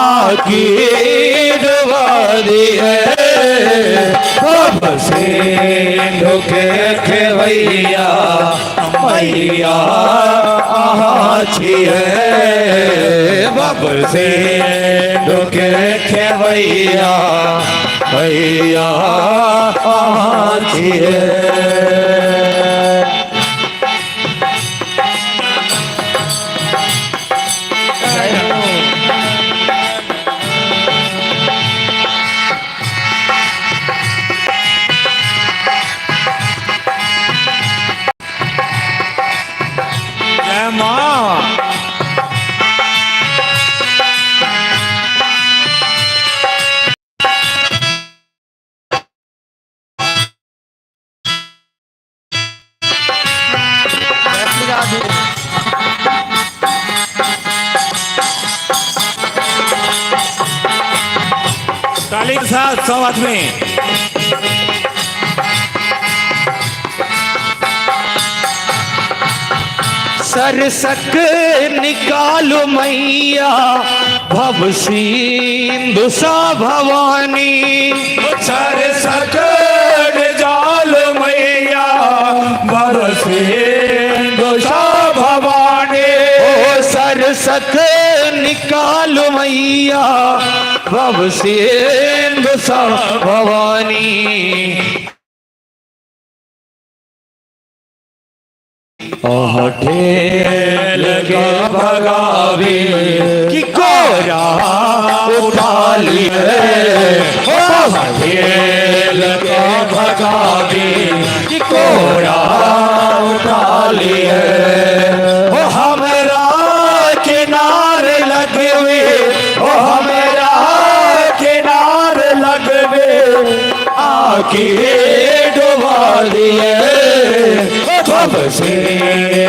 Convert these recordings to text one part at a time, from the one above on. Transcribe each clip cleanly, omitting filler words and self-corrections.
की डुबादी है अब से ढुके खेवैया मैया आछी है बब से ढुके खेवैया मैया आछी है। ताली के साथ 100 आदमी। सरसक निकालो मैया भव सिंधु सा भवानी सरसक निकालो मैया भव सिंधु सा भवानी ओ सरसक निकालो मैया भव सिंधु सा भवानी ढेल के भगावे कि कोरा उठा लिए ढेल के भगावे कि कोरा उठा लिए हमरा किनारे लगवे हमरा किनारे लगवे आके डुबा दिए बब से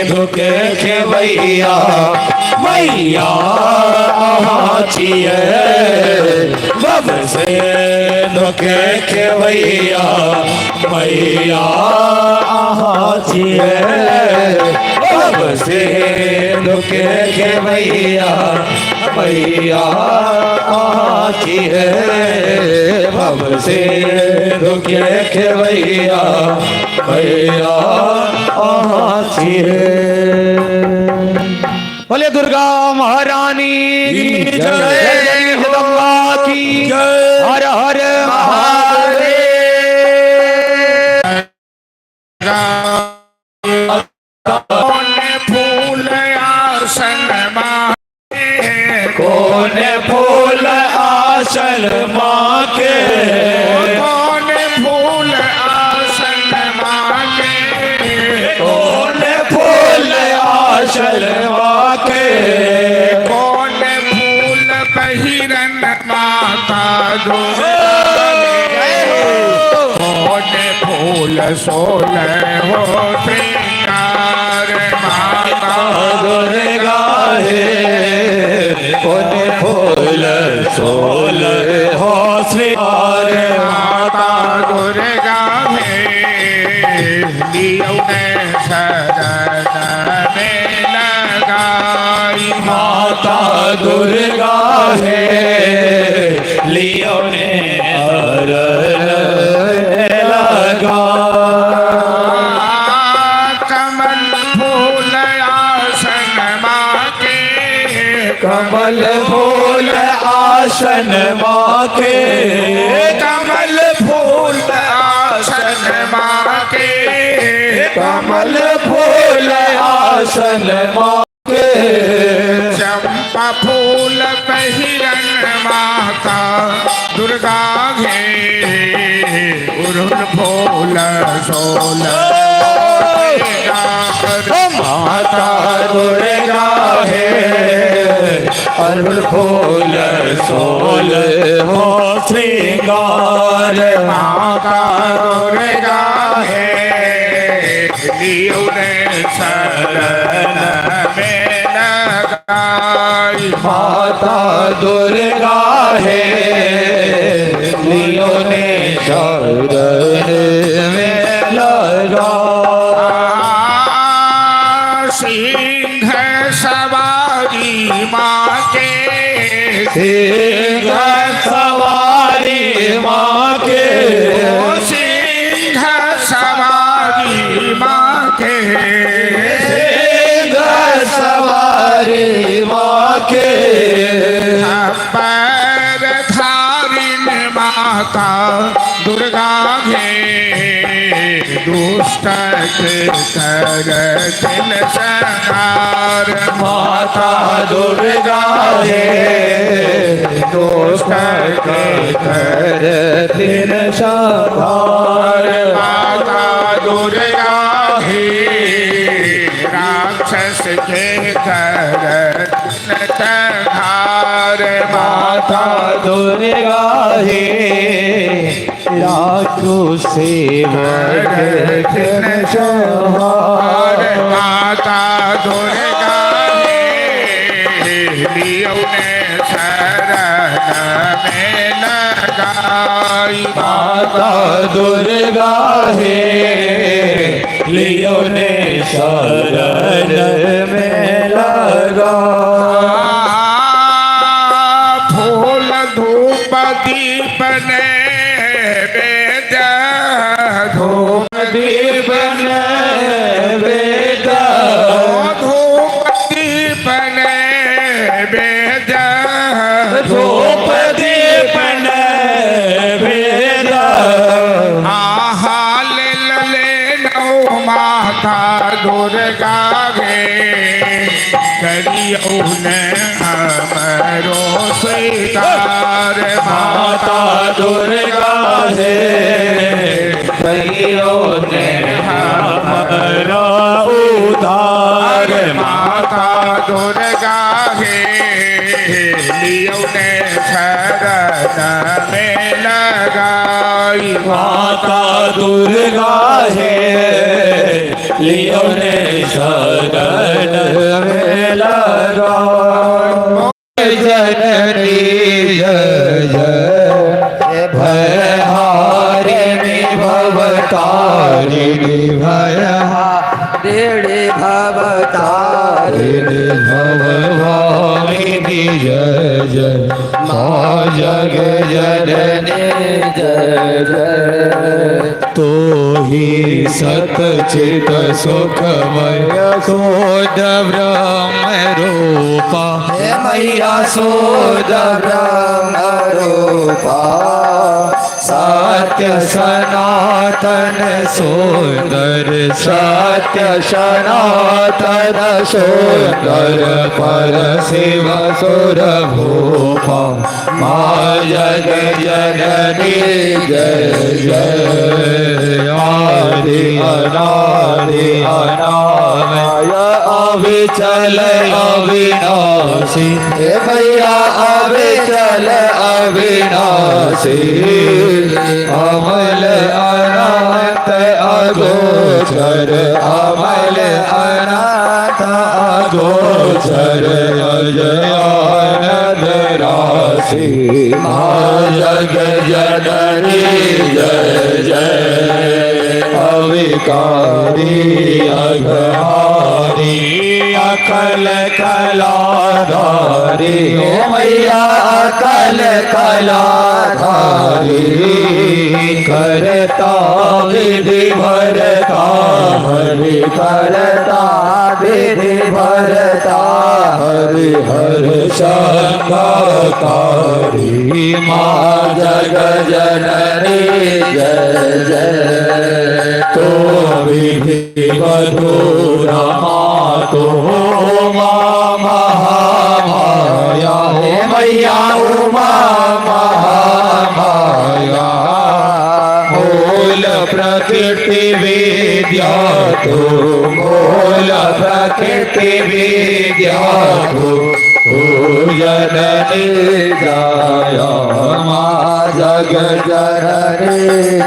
ढुके खेवैया मैया आछी है बब से ढुके खेवैया मैया आछी है बब से ढुके खेवैया मैया आछी है बब से ढुके खेवैया मैया आछी है। बोले दुर्गा महारानी की जय जगदम्बा की हर हर महादेव। कौन फूल आसन माके कौन फूल आसन माके कौन फूल आसन माके कौन फूल आसन माके कौन फूल बहिरन माता कौन फूल सोले हो श्रृंगार माता दुर्गा है कौन फूल सोले हो श्रृंगार माता दुर्गा है लियो ने शरण में लगाई माता दुर्गा है लियो ने लगा कमल फूल आसन माके कमल फूल आसन माके कमल फूल आसन माके कमल फूल आसन माके चंपा फूल बहिरन माता दुर्गा घे उरुन फूल सोल माता दुर्गा है अरुण फूल सोल हो श्रृंगार माता दुर्गा है लियो ने शरण में लगाई माता दुर्गा है लियो ने शरण में लगा सिंह सवारी माँ के सिंह सवारी माँ के सिंह सवारी माँ के सिंह सवारी माँ के पैर धारिन माता दुर्गा घे दुष्ट के कर दिल संहार माता दुर्गा है दुष्ट के कर दिन संहार माता दुर्गा है राक्षस के कर संहार माता दुर्गा है राक्षस से दिन संहार माता दुर्गा लियो ने शरण में लगाई माता दुर्गा है लियो ने शरण में लगा फूल धूप दीप ने वेद धूप दीप वेद धूप दीप ने वेद धूप दीप वेद हाल लले नौ माता दुर्गा गे करियो ने हमरो स्वीकार माता दुर्गा है कहियो ने हमारा उद्धार माता दुर्गा है लियो ने शरण में लगाई माता दुर्गा है लियो ने शरण में लगा जननी जय जय भयहारिणी भवतारिणी भयहारिणी भवतारिणी भवभामिनी जय जय माँ जग जननी जय जय तो ही सतचित सुखमय शोध ब्रह्म रूपा मैया शोध ब्रह्म रूपा सत्य सनातन सुंदर सत्य सनातन सुंदर पर शिव सुर भूपा माँ जग जननी जय जय आदि अनादि अनामय अविचल अविनाशी हे भैया अविचल अविनाशी अमल अनंत अगोचर अमल अनंत अगोचर अजयानंद राशि माँ जग जननी जय जय अविकारी अघहारी अकल कलाधारी ओ मैया अकल कलाधारी करता विधि भरता हरि करता विधि भरता हरि हर शंकाकारी माँ जग जननी जय जय तो विधि मधुरा तो माँ महामाया हे मैया उमा महामाया मूल प्रकृति विद्या तो मूल प्रकृति विद्या तो जननी जाया माँ जग जननी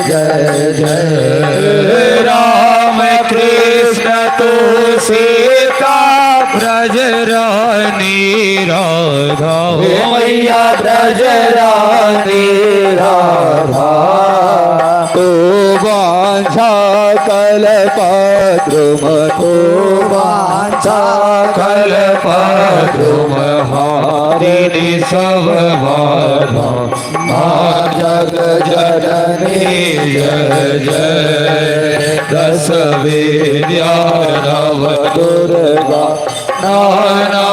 जय जय राम कृष्ण तू सीता ब्रज रानी राधा हे मैया ब्रज रानी राधा तो बांझा कर कल्पद्रुमतो वाञ्छा कल्पद्रुमहारिणि सब बाधा मां जग जननी जय जय दश विद्या नव दुर्गा नाना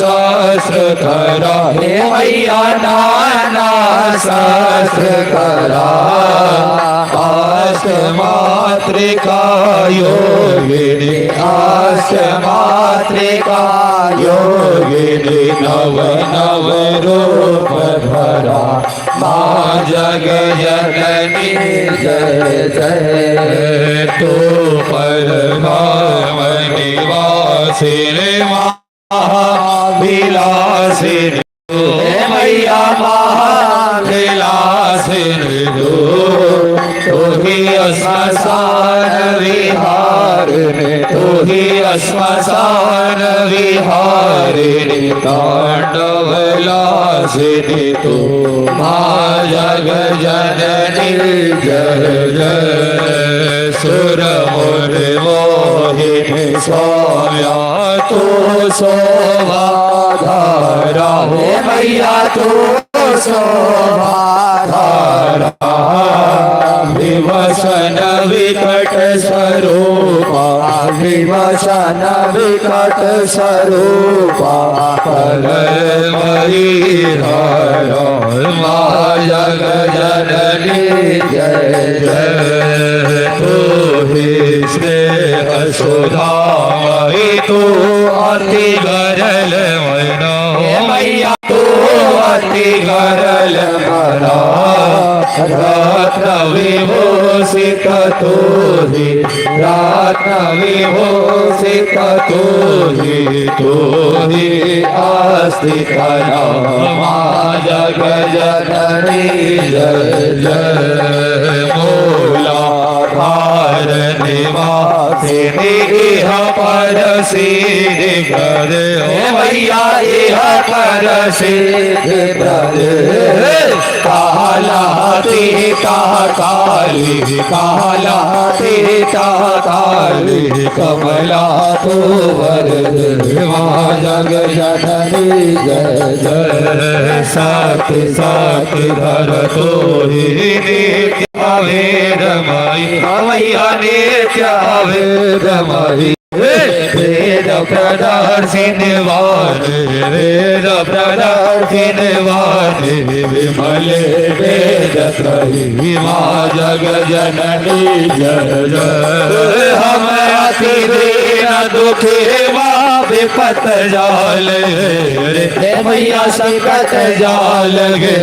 शास्त्र करा हे मैया नाना शास्त्र करा अष्टमात्रिका योगिनी अष्टमात्रिका योगिनी नव नव रूप धरा मां जग जननी जय जय तो परधाम निवासिनी महाविलासिनी मैया महाविलासिनी तो ही श्मशान विहारिणी तो ही श्मशान विहारिणी तांडवलासिनी तो मां जग जननी जय जय सुर मुनि मोहिनी स्वाम्या तो शोभाधारा हे मैया तो शोभाधारा विवसन विकट स्वरूपा विवसन विकट स्वरूपा परमयी धारा मां जग जननी जय जय तो ही स्नेह सुधामयी तो अति गरल मना मैया तो अति गरल मना रत्न विभूषित तो ही रत्न विभूषित तो ही आस्तिक मां जग जननी जय जय मूलाधार निवासिनी इह पर सिद्धि प्रद मैया इह पर सिद्धि प्रद कालाती काली कालाती काली कमला तो वरद मां जग जननी जय जय साथी साथी धर तो ही नित्य वेदमयी मैया नित्य वेदमयी वेद प्रदर्शिनी वाणी वेद प्रदर्शिनी वाणी विमल वेद त्रयी मां जग जननी जय जय हम अति दीन दुखी मां विपत जाल रे मैया संकट जाल गे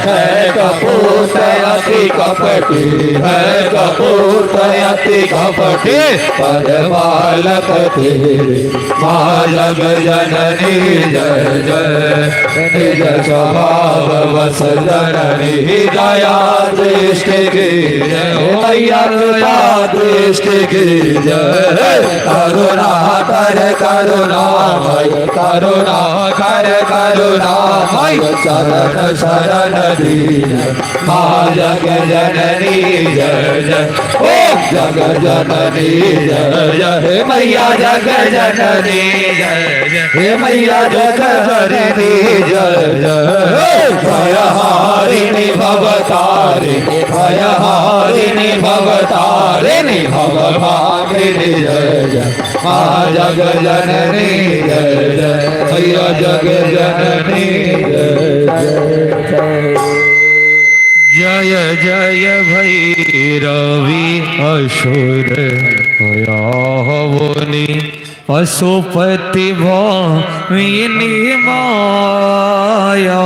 है कपूत अति कपटी है कपूत अति कपटी पद बालक तेरे मां जग जननी जय जय निज स्वभाव वस जननी दया दृष्टि की जय मैया कृपा दृष्टि की जय करुणा कर करुणामय करुणा कर करुणामय चरण शरण दीन मां जग जननी जय जय ओम जग जननी जय जय मैया जग जननी जय जय हे मैया जग जननी जय जय भयहारिणी भवतारिणी भयहारिणी भवतारिणी भवभामिनी जय जय मां जग जननी जय जय मैया जग जननी जय जय जय भैरवी असुर भयावनी पशुपति भामिनी माया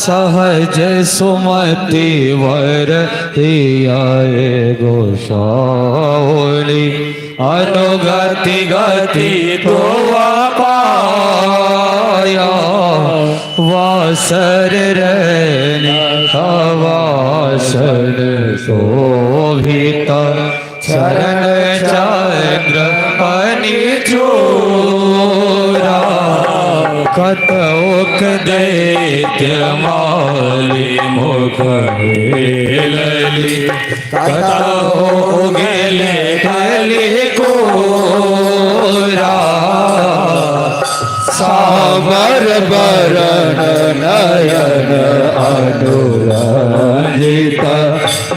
सहज सुमति वर आए गोसावली अनुगति गति तो पाया वासर रहने वासन शोभिता चरण चंद्र पनि चूरा कतोक दैत्य माली मुख लली कतहो गेले कली कोरा सावर बरण नयन अनुरंजित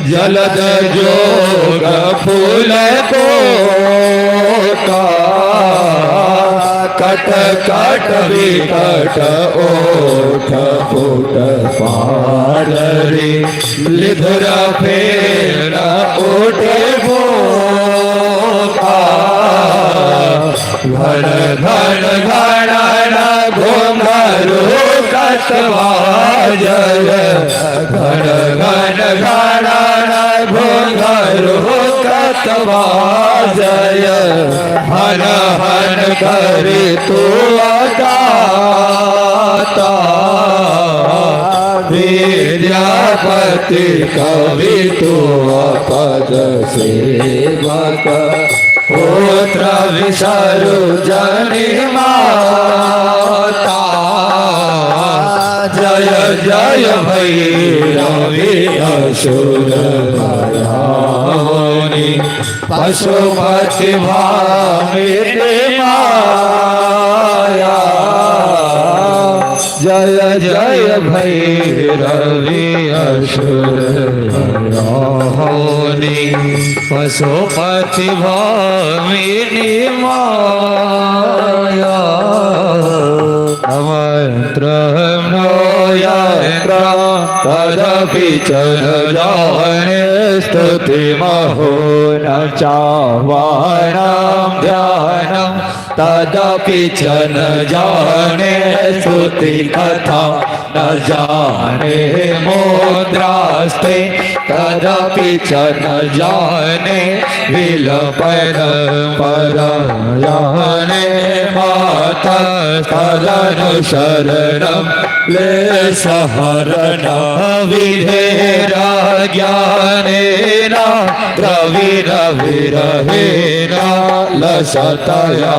जलद जोग फूल कोटा कट कट विकट ओठ फुट पारी लिधुर फेर उठे बोका घन घन घन घुंघरू कटवा जय घन घन घन घुंघरू कटवा जय हन हन करी तू दाता विद्यापति कवि तू पद सेवक पुत्र विसरु जनि माता जय जय भैरवी असुर भयानी पशुपति भामिनी माया जय जय भैरवी असुर भयानी पशुपति भामिनी माया मंत्रं नो यंत्र तदपि च न जाने स्तुति महो न चावाणां ध्यानं तदपि च न जाने स्तुति कथा न जाने मुद्रास्ते तदपि च न जाने विलपन परायणे माता तदनुशरणं क्लेशहरण विधेरा ज्ञानेन द्रविरविरहेण लसतया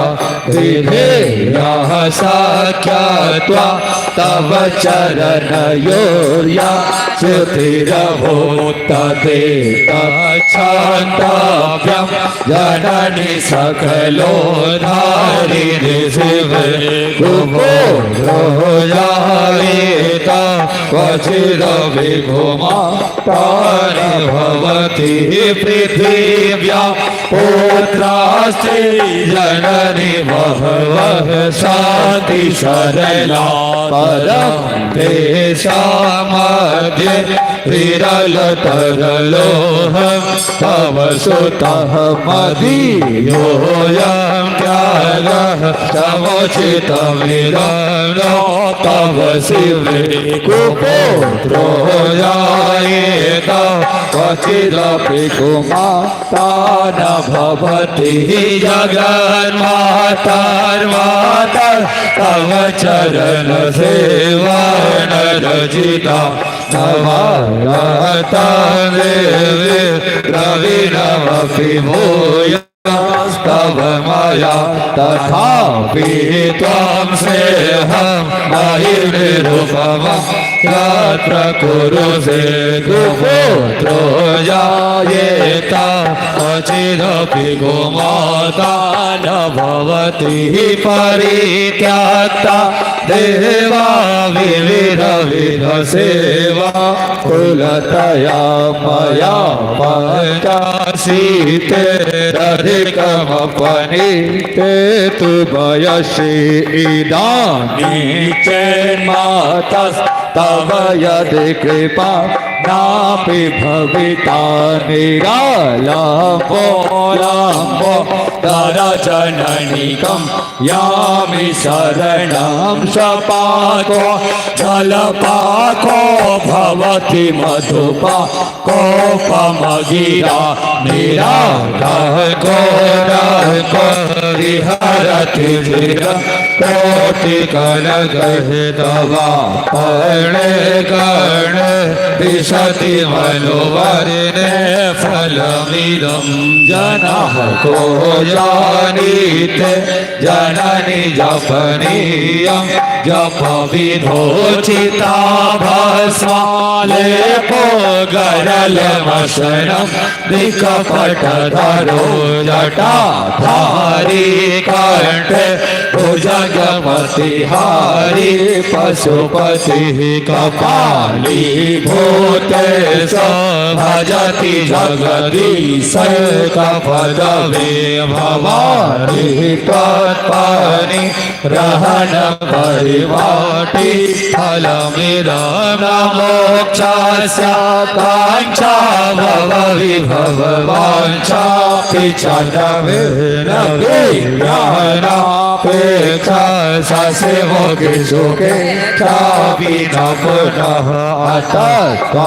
विधेया साख्यात्वा तव चरणयोर्या श्रुतिरभूतदेताच्छान्ताभ्यं जननि सकलोद्धारिणि शिव कुबोधोयायेता क्वचिदभिघुमा तानि भवति पृथिव्या पुत्रास्ते जननि बहवः शान्ति सरला परं तेषामध्ये विरलतरलोहं तव सुतः मदीयोऽयं त्यागः समुचितमिदं तव शिवे कुपुत्रो जायेत क्वचिदपि कुमाता न भवति जगन्मातर्माता तव चरण सेवा नरजिता नमाता देवे द्रविणमपि भूय तव माया तथापि त्वां सेहं नहि निरुपमं यत्र कुरु से कुपुत्रो जायेत क्वचिदपि गोमाता न भवति परित्यक्ता देवा विविध सेवा कुलतया मया पञ्चाशीतेरधिकमपनीते तु वयसि इदानीं चेन्मातस्तव यदि कृपा नापि भविता निरालम्बो लाम्बो दरजननिकं यामि शरणं सपाको जलपाको भवति मधुपा कोपमगिरा निराको विहरति कोटिकनगहितवा पर्णे कर्ण दिशति मनोवरिणे फलमिदं जनः को जानीते जननि जपनीयं जप विधोचिता भस्माले पो गरल मशनम दिक्कपट धरो जटा धारी कंठ भुजगपति हारी पशुपति कपाली भूतेश भजति जगदीश कपदवे भवानी तत्पनि रहन परिवाटी फलमिदं मोक्षस्य कांक्षा भव विभववांछा पिचनवे नवीर्यानापेक्षा ससेवके सुखे चापि न पुनः अतत्त्वांसयाचे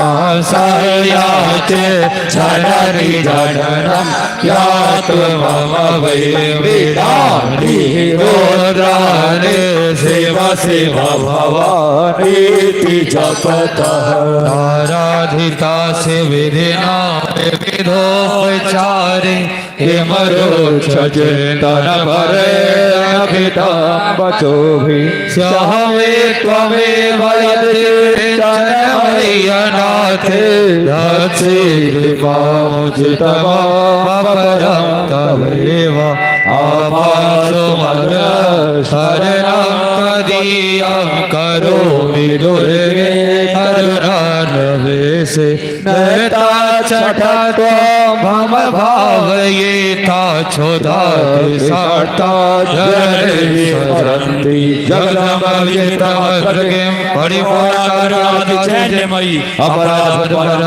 जननि जननं यातु मम वै विदानि रुद्राणि शिव शिव भवानीति जपतः आराधिता से विधिना विधोपचारे हिमरुक्षचेतन भरे अभितां वचोभिः स्यामे त्वमेव यद्यनाथे दक्षिणपामुचितमापरं तवेव आपासुमग्र शरणं तदीयं करोमि दुर्गे करुणानिवेशे नता छठत्वं मम भावयेता क्षुधाति सार्ता जगन्ति जगदम्बिकां परिपूर्णाराधितमयि अपराधपरं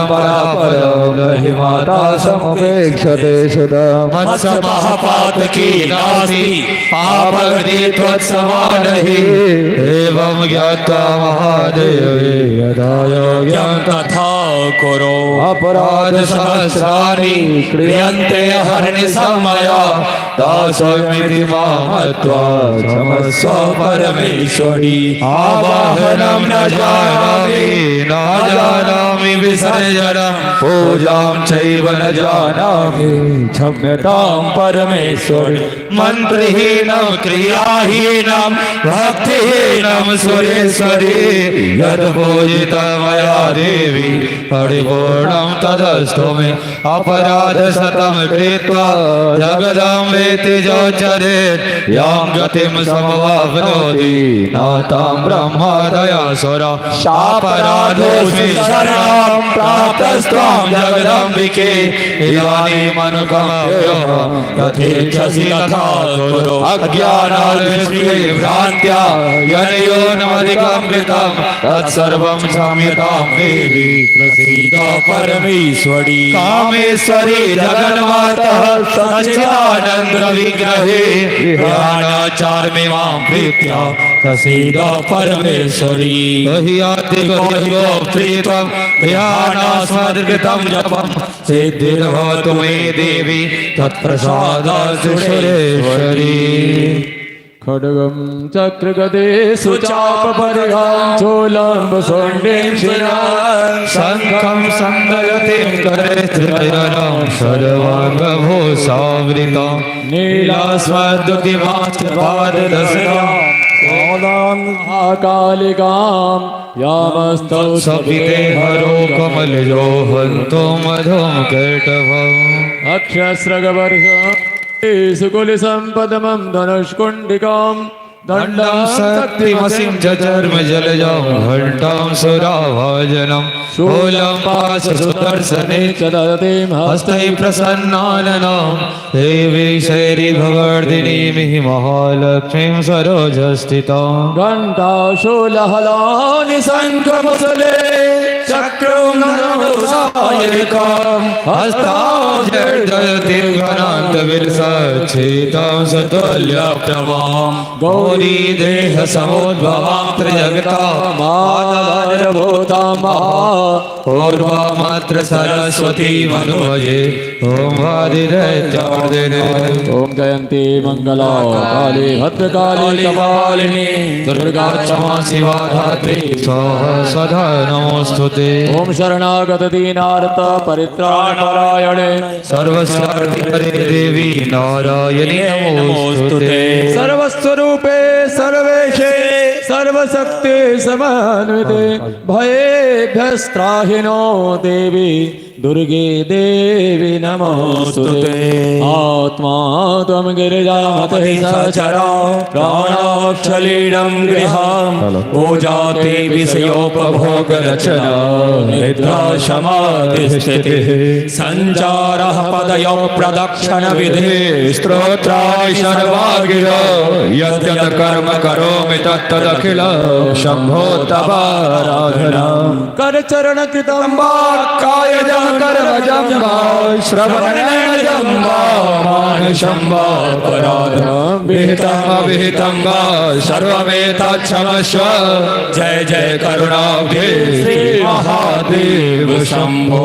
माता समुपेक्षते सदा मत्समःपातकी नास्ति पापगति त्वत्समानहि एवं ज्ञात्वा महादेवे यदा योग्यं तथा कुरु अपराध सहस्राणि क्रियन्ते हर्निशं मया दासोऽस्मि मामत्वा क्षमस्व परमेश्वरी आवाहनं न जानामि विसर्जनं पूजां चैव न जानामि क्षम्यतां परमेश्वरी मन्त्रहीनं क्रियाहीनं भक्तिहीनं सुरेश्वरी यद्पूजितं मया देवी परिपूर्णं तदस्तु मे अपराध शतं कृत्वा जगदम्बेति जोचरेत् यां गतिं समवाप्नोति नातां ब्रह्मदयासुरा शापराधोऽस्मि शरणं प्राप्तस्त्वां जगदम्बिके इदानीमनुकम्प्य यथेच्छसि तथा कुरु अज्ञानाद्भ्रान्त्या यनयोनमधिकम्पितं तत्सर्वं क्षम्यतां देवी प्रसीद परमेश्वरी कामेश्वरी जगन्मातः सच्चिदानन्द विग्रहे ध्यानाचार्य मां प्रीत्या प्रसीद परमेश्वरी बह्यादिगो प्रीतं ध्यानास्मद्कृतं जपं सिद्धिर्भवतु मे देवी तत्प्रसादास्तु सुरेश्वरी खड्गं चक्रगदे सुचापपरिहां चोलं वसुण्डीं शिरां शङ्खं सन्दयतिं करे त्रिनयनं सर्वाङ्गभूषावृतं नीलास्वद्युतिमात्रपाददशनां कालिकां यामस्तौ सपिते हरो कमलजो हन्तो मधुं कैटभम् अक्षस्रगवर्षकुलिसम्पदमं धनुष्कुण्डिकां दण्डं शक्तिमसिं चर्मजलजां घण्टां सुराभाजनं शूलं पाशसुदर्शने च ददतीं हस्तैः प्रसन्नाननां देवी शैरीभवर्धिनीं महालक्ष्मीं सरोजस्थितां घण्टाशूलहलानि शङ्खमुसले चक्रं नरसायिकां हस्तां घनान्तविलसच्छितां सतुल्यप्रभां गौरी देह समुद्भवां त्रिजगतां मानवभूतां पूर्वमात्र सरस्वती मनुजे ॐ वादिदैत्यार्दिने ॐ जयन्ती मङ्गला काली भद्रकाली कपालिनी दुर्गा क्षमा शिवा धात्री स्वाहा स्वधा नमोऽस्तु ते ॐ शरणागत दीनार्त परित्राणपरायणे सर्वस्यार्थिहरे देवी नारायणी नमोऽस्तु ते सर्वस्वरूपे सर्वेशे सर्वशक्ति समन्विते भयेभ्यस्त्राहिनो देवी दुर्गे देवी नमोस्तुते आत्मा त्वं गिरिजामते सचरा प्राणाक्षलीनं गृहाम् ओजाति विषयोपभोगरचना निद्रा समाधिस्थितिः सञ्चारः पदयो प्रदक्षिणविधिः स्तोत्राय सर्वागिरो यद्यत् कर्म करोमि तत्तदखिल शम्भो तवाराधना करचरण कृतं कायजं कर्मजं वा श्रवणेन वा मानसं वा पराधं विहितं अविहितं वा सर्वमेतच्छमस्व जय जय करुणाब्धे श्री महादेव शम्भो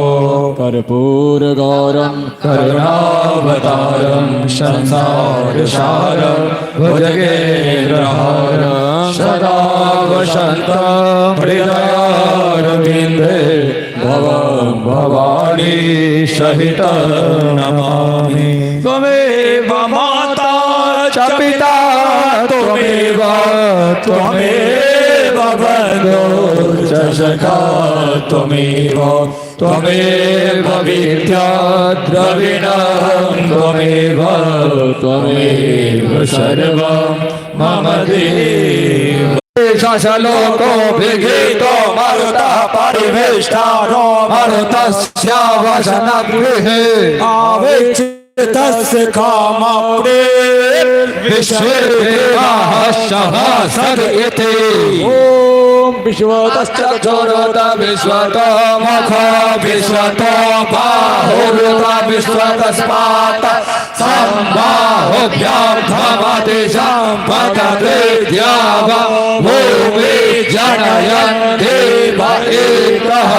कर्पूरगौरं करुणावतारं संसारसारं भुजगेन्द्रहारं सदा वसन्तं हृदयारविन्दे भवं भवानी सहितं नमामि त्वमेव माता च पिता त्वमेव बन्धो च सखा त्वमेव त्वमेव विद्या द्रविणं त्वमेव सर्वं मम देव शलोको विहितो मरुतः परिवेष्टानो मरुतस्यावसनगृहे आविच्चितस्य कामप्रे विश्वे देवाः सभासद इति ॐ विश्वतश्च चोरत विश्वतो मुखो विश्वतो बाहुरुत विश्वतस्मात् सम्बाहुभ्यां धमति सम्पतते द्याव भूमि जनयन् देव एकः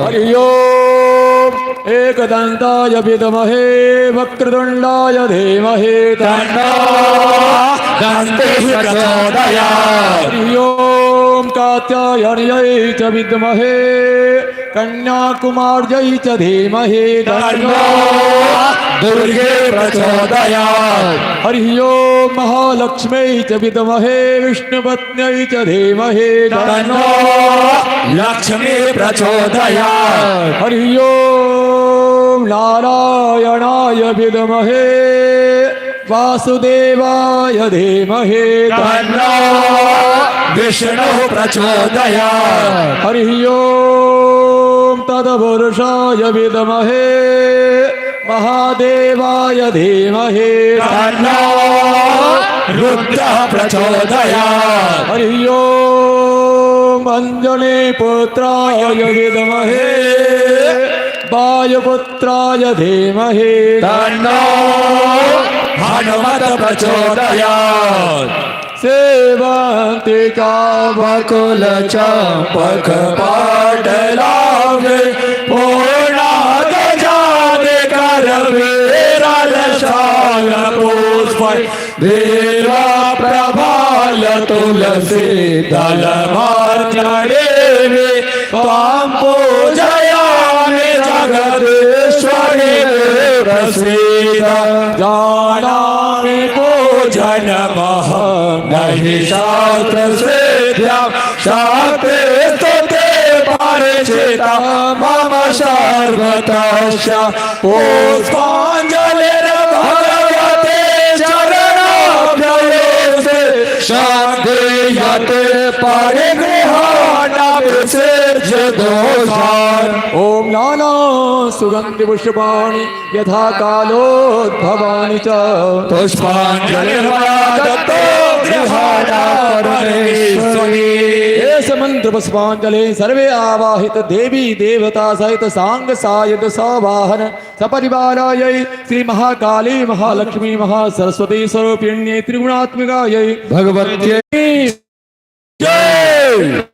हरि ओम् एकदन्ताय विद्महे वक्रतुण्डाय धीमहि तन्नो दन्तिः प्रचोदयात् हरि ओम् कात्यायन्यै च विद्महे कन्याकुमार्यै च धीमहि तन्नो दुर्गे प्रचोदयात् हरि ओम् महालक्ष्म्यै च विद्महे विष्णुपत्न्यै च धीमहि तन्नो लक्ष्मी प्रचोदयात् हरि ओम् नारायणाय विद्महे वासुदेवाय धीमहि तन्नो विष्णुः प्रचोदयात् हरि ओम् तत्पुरुषाय विद्महे महादेवाय धीमहि तन्नो रुद्रः प्रचोदयात् हरि ओम् अंजनी पुत्राय विद्महे वायुपुत्राय धीमहि तन्नो हनुमत् प्रचोदयात् सेवन्ति कामकुल चम्पक पाटलावे पूर्णागजादे करवीरल शाल पुष्प देवा प्रभाल तुलसी दल मार्जने त्वां पूजयामि जगदीश्वरी प्रसीद जानामि पूजनमहं नहि शास्त्र सिद्ध्यां शास्त्रे स्तुते परिचिता मम सर्वतश्च पुष्पाञ्जलिर्भगवते चरणाभ्यये शान्तियते परिगृहाणाभिषेच्य दोषान् ॐ नाना सुगन्धि पुष्पाणि यथा कालोद्भवानि च पुष्पाञ्जलिर्वादत्तो गृहाणापरमेश्वरी एष मंत्र पुष्पाञ्जलि सर्वे आवाहित देवी देवता सहित सांग सायुध सवाहन सपरिवारायै श्री महाकाली महालक्ष्मी महासरस्वती स्वरूपिण्यै त्रिगुणात्मिकायै भगवत्यै जय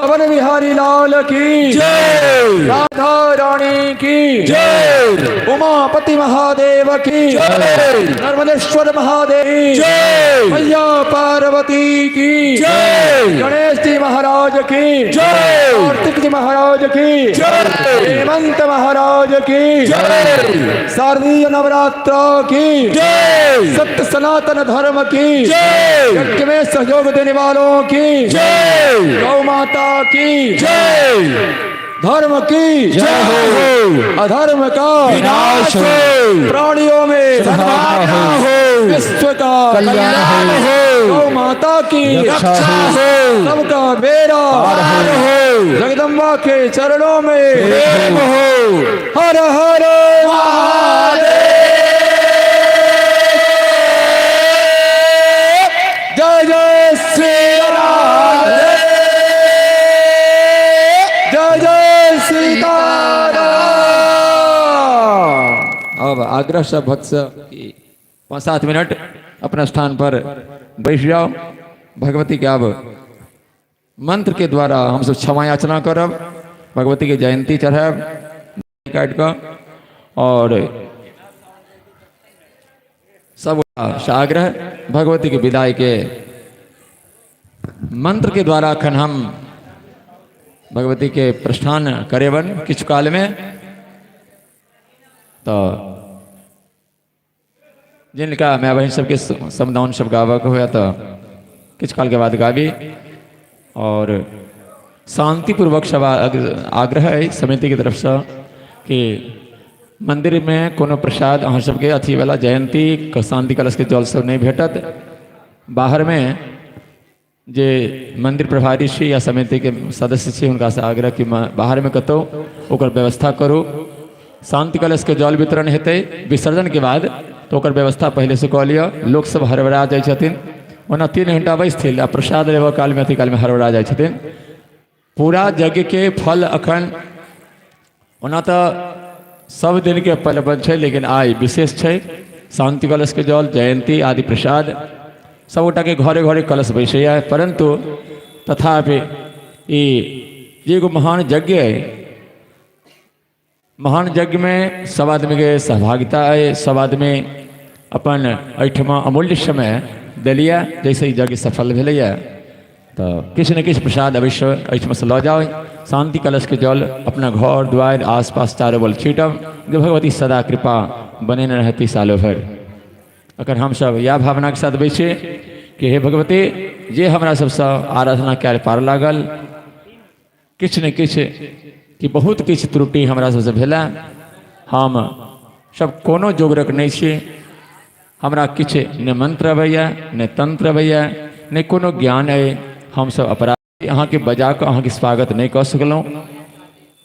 वन बिहारी लाल की जय राधा रानी की जय उमापति महादेव की जय नर्मदेश्वर महादेव जय मैया पार्वती की जय गणेश जी महाराज महाराज की जय। कार्तिक जी महाराज की जय। हेमंत महाराज की जय। शारदीय नवरात्र की जय। सत्य सनातन धर्म की जय। यज्ञ में सहयोग देने वालों की जय। गौ माता की जय। धर्म की जय हो। अधर्म का विनाश हो। प्राणियों में सद्भावना हो। विश्व का कल्याण हो। गौ माता की रक्षा हो। सबका बेड़ा पार हो। जगदम्बा के चरणों में प्रेम हो। हर हर महादेव जय जय श्री राम जय जय सीताराम। अब आग्रह से भक्त से 5-7 मिनट अपना स्थान पर बैठ जाओ। भगवती के अब मंत्र के द्वारा हम सब क्षमा याचना करब, भगवती के जयंती चढ़ब काट कर, और सब आग्रह भगवती के विदाई के मंत्र के द्वारा अखन हम भगवती के प्रस्थान करेवन किछ काल में। तो जिनका मैं बहन सबके समदान सब गावक हुआ तो किछ काल के बाद गावी, और शांतिपूर्वक सब आग्रह है समिति की तरफ से कि मंदिर में कोनो प्रसाद अहाँ सबके अथी वाला जयंती शांति कलश के जल सब नहीं भेटत। बाहर में जे मंदिर प्रभारी छी या समिति के सदस्य छी हुनका से आग्रह कि बाहर में कतौ ओकर व्यवस्था करू। शांति कलश के जल वितरण हेतै विसर्जन के बाद, तो ओकर व्यवस्था पहले से कऽ लिअ। लोक सब हड़बड़ा जाइ छथिन, ओना 3 घंटा बैसथिन आ प्रसाद लेबऽ काल में अथी काल में हड़बड़ा जाइ छथिन। पूरा यज्ञ के फल अखन ओना तो सब दिन के पलबन छै, लेकिन आइ विशेष छै। शांति कलश के जल, जयंती आदि प्रसाद सबगोटा के घरे घरे कलश बैसैया, परंतु तथापि ई एगो महान यज्ञ है। महान यज्ञ में सब आदमी के सहभागिता है, सब आदमी अपन एहिठमा अमूल्य समय दिलिया, जैसे ही यज्ञ सफल भेलैया। तो किछु न किछु प्रसाद अवश्य एहिठमा से लऽ जाओ। शांति कलश के जल अपना घर द्वार आसपास चारों बल छीटब, जे भगवती सदा कृपा बनेने रहती सालों भर। अगर हम सब यह भावना के साथ बैठे कि हे भगवती, जे हमरा सबसे आराधना कैल पार लागल, किछु न किछु कि बहुत किछु त्रुटि हमरा सबसे भेला, हम सब कोनो जोगरक नहीं छी। हमरा किछु ने मंत्र अबैया, ने तंत्र अबैया, ने कोनो ज्ञान है। हम सब अपराधी अहाँ के बजा कऽ अहाँ के स्वागत नहीं कऽ सकलहुँ।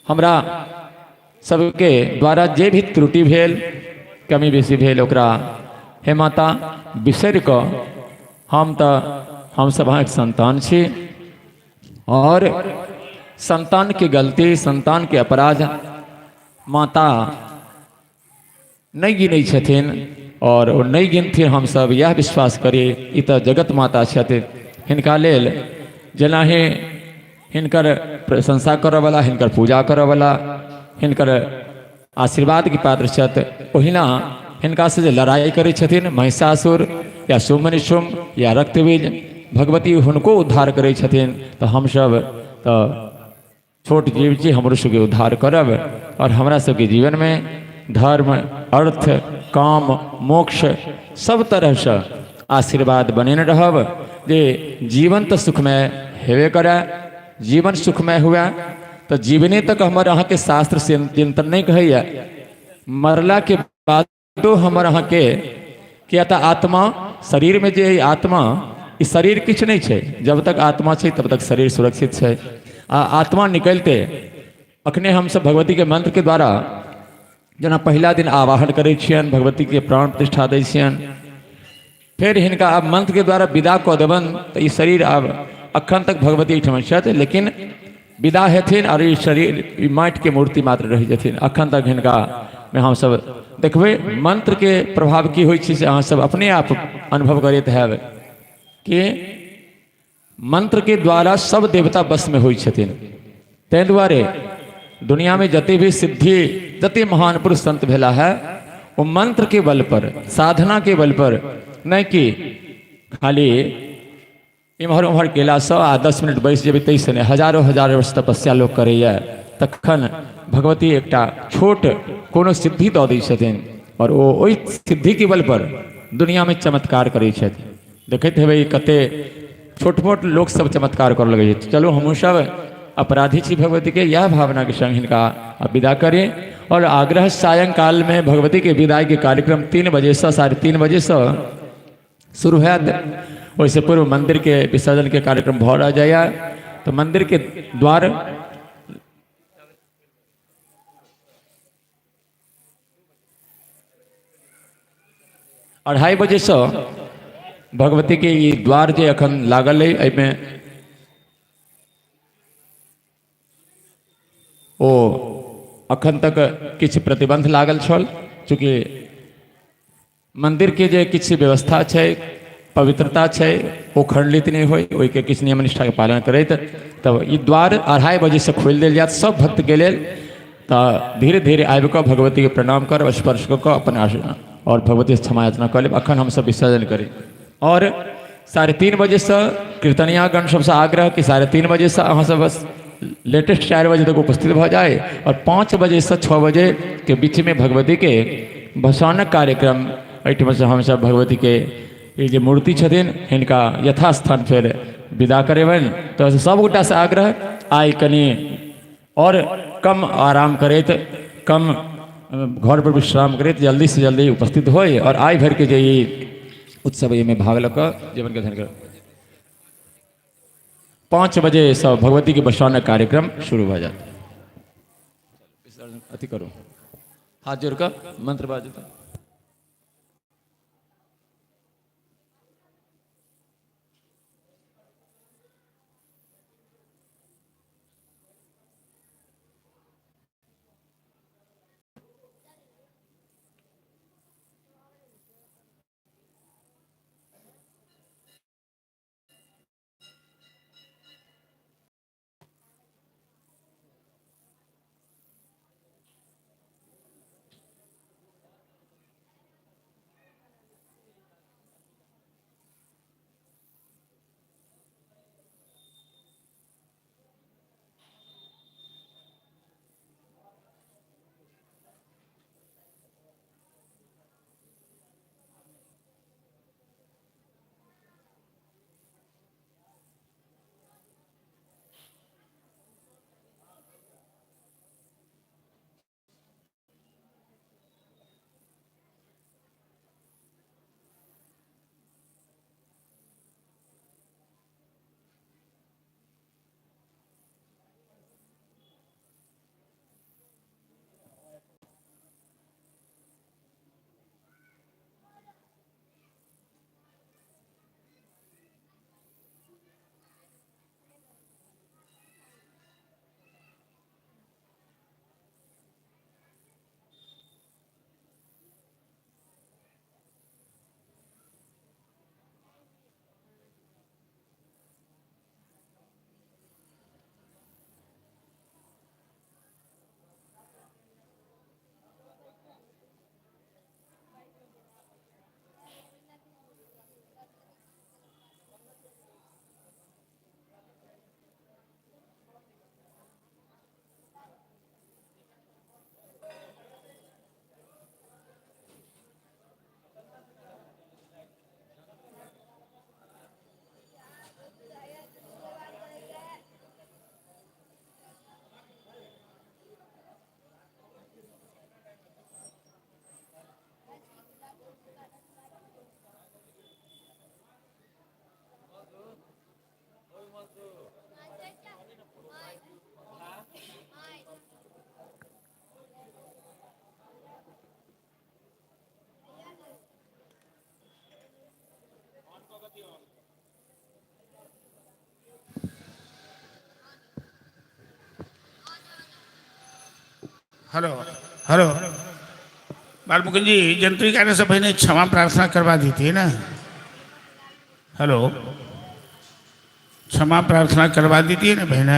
हमरा सबके द्वारा जे भी त्रुटि भेल, कमी बेसी भेल, ओकरा हे माता बिसरि कऽ हम सब अहाँके संतान छी, और संतान के गलती, संतान के अपराध माता नहीं गिनै छथिन, और ओ नहीं गिनथिन। हम सब यह विश्वास करी ई तऽ जगत माता छथिन। हिनका लेल जेना ही हिनकर प्रशंसा करऽ वाला, हिनकर पूजा करऽ वाला, हिनकर आशीर्वाद के पात्र छथि, ओहिना हिनका से जे लड़ाई करै छथिन महिषासुर या शुम्भ या रक्तबीज, भगवती हुनको उद्धार करै छथिन। तो हम सब तो छोट जीव छी, हमरो सबके उद्धार करब, और हमरा सबके जीवन में धर्म, अर्थ, काम, मोक्ष सब तरह से आशीर्वाद बनेने रहब, जे जीवन तो सुखमय हेबे करे। जीवन सुखमय हुआ तो जीवने तक हमर अहाँ के शास्त्र से चिंतन नहीं कहैया, मरला के बाद तो हमर अहाँ के किया तऽ आत्मा शरीर में जे आत्मा, ई शरीर किछु नहीं छै। जब तक आत्मा छै तब तक शरीर सुरक्षित छै। आत्मा निकलते अखने हम सब भगवती के मंत्र के द्वारा जेना पहिला दिन आवाहन करै छियनि, भगवती के प्राण प्रतिष्ठा दै छियनि, फिर हिनका आब मंत्र के द्वारा विदा कऽ देबनि। तऽ ई शरीर आब अखन तक भगवती एहिठाम छथि, लेकिन विदा हेथिन और ई शरीर ई माटि के मूर्ति मात्र रहि जेथिन। अखन तक हिनका में हम सब देखबै मंत्र के प्रभाव की होइ छै से अहाँ सब अपने आप अनुभव करैत हैब कि मंत्र के द्वारा सब देवता बस में होइ छथिन। ताहि दुआरे दुनिया में जते भी सिद्धि, जते महान पुरुष संत भेला है, वो मंत्र के बल पर, साधना के बल पर, नहीं कि खाली इम्हर उम्हर केला से आ 10 मिनट बैस जेबै तैसे नहीं, हजारों हजारों वर्ष तपस्या लोग करैया, तखन भगवती एकटा छोट कोनो सिद्धि दऽ दै छथिन और ओ ओहि सिद्धि के बल पर दुनिया में चमत्कार करै छथिन। देखैत हेबै कते छोट मोट लोग सब चमत्कार कर लगे। चलो हमहूँ सब अपराधी छी भगवती के, यह भावना के संग हिनका विदा करें। और आग्रह सायंकाल में भगवती के विदाई के कार्यक्रम 3 बजे से 3:30 बजे से शुरू होयत। वैसे पूर्व मंदिर के विसर्जन के कार्यक्रम भ रह जाए, तो मंदिर के द्वार अढ़ाई बजे से भगवती के ई द्वार जे अखन लागल है, एहिमे ओ अखन तक किछु प्रतिबंध लागल छल, चूँकि मंदिर के जे किछु व्यवस्था छै, पवित्रता छै, ओ खंडित नहीं होय, ओहि के किछु नियम निष्ठा के पालन करैत तब ई द्वार 2:30 बजे से खोलि देल जायत सब भक्त के लेल। तो धीरे धीरे आबि कऽ भगवती के प्रणाम कर स्पर्श कऽ कऽ अपन और भगवती से क्षमा याचना कर लेब। अखन हम सब विसर्जन करी। और 3:30 बजे से कीर्तनिया गण सबसे आग्रह कि 3:30 बजे से अहाँ सब बस लेटेस्ट 4 बजे तक उपस्थित भ जाए और 5 बजे से 6 बजे के बीच में भगवती के भसानक कार्यक्रम एहिठाम से हम सब भगवती के ये जो मूर्ति छथिन हिनका यथास्थान फिर विदा करेबनि। तो सबगोटा से आग्रह आइ कनी और कम आराम करैत, कम घर पर विश्राम करैत जल्दी से जल्दी उपस्थित होय और आइ भर के जे उत्सव में भाग लऽ कऽ जीवन के धन कर। 5 बजे से भगवती के बसानक कार्यक्रम शुरू हो जाता। अति करो, हाथ जोड़ कर मंत्र बाजू। हेलो हेलो बालमुकुंद जी, जंत्रिका से पहले क्षमा प्रार्थना करवा दी थी ना। हेलो, क्षमा प्रार्थना करवा दी थी ना बहना।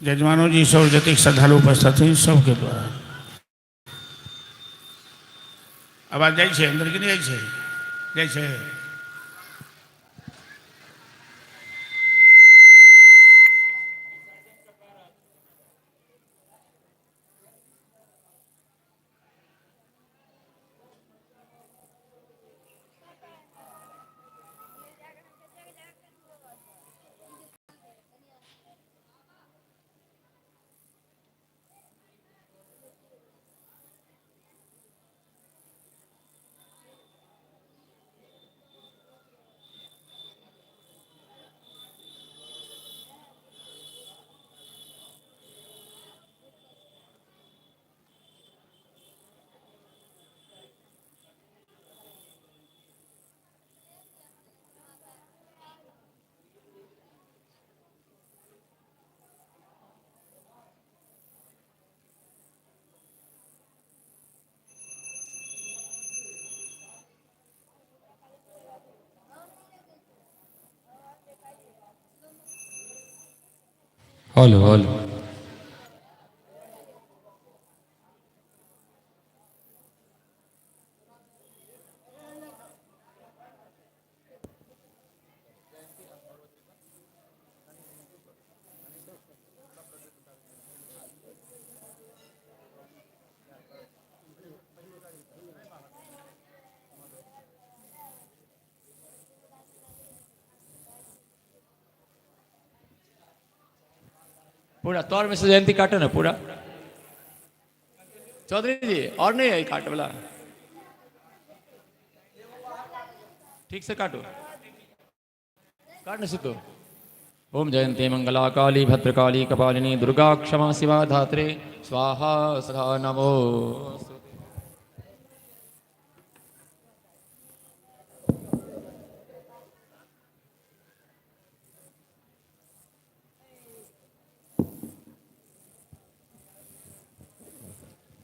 जजमानों जी सब जतिक श्रद्धालु उपस्थित हैं सबके द्वारा आवाज जाइ छै अंदर की नहीं जाइ छै? हलो हलो पूरा तौर में से जयंती काटो ना पूरा। चौधरी जी और नहीं है काट वाला, ठीक से काटो, काटने से तो। ओम जयंती मंगला काली भद्रकाली कपालिनी दुर्गा क्षमा शिवा धात्रे स्वाहा सदा नमो।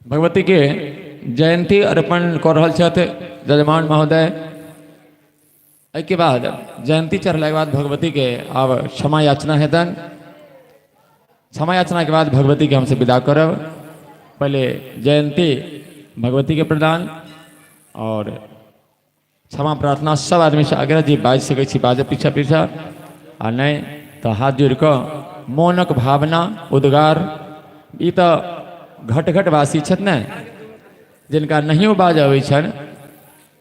भगवती के जयंती अर्पण कर रहल छथि जजमान महोदय। के बाद जयंती चढ़ला के बाद भगवती के आब क्षमा याचना हेतन। क्षमा याचना के बाद भगवती के हमसे विदा करब। पहले जयंती भगवती के प्रदान और क्षमा प्रार्थना सब आदमी से आग्रह जी बाज सकै छी बाजे पीछा पीछा, आ नहीं तो हाथ जोड़ कऽ मोनक भावना उद्गार। ई तो घट घट वासी छथि ने, जिनका नहियो बाज अबै छनि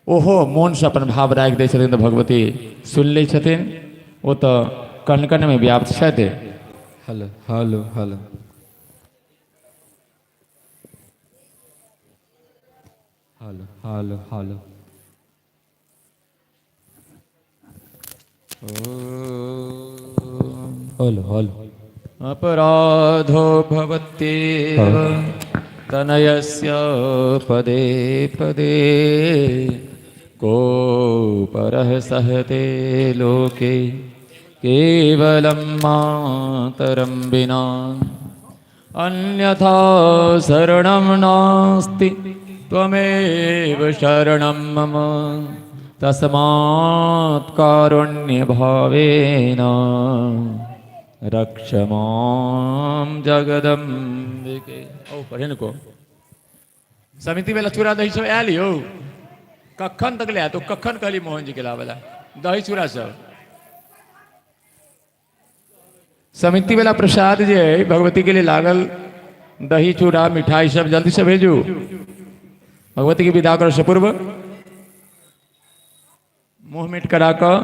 ओहो मोन से अपन भाव राखि दै छथिन तो भगवती सुनि लै छथिन। ओ तो कण कण में व्याप्त छथि। Hello hello hello hello hello hello hello hello अपराधो भवत्येव तनयस्य पदे पदे को परः सहते लोके केवलं मातरं विना अन्यथा शरणं नास्ति त्वमेव शरणं मम तस्मात् कारुण्यभावेन रक्ष मां जगदम्बिके। ओ पढ़े न को समिति में चूड़ा दही सब आयल यौ कखन तक ले तो कखन कहली मोहन जी के लावला दही चूड़ा सब समिति वाला प्रसाद जे भगवती के लिए लागल दही चूड़ा मिठाई सब जल्दी से भेजू। भगवती के विदा कर से पूर्व मुंह मीठ करा कर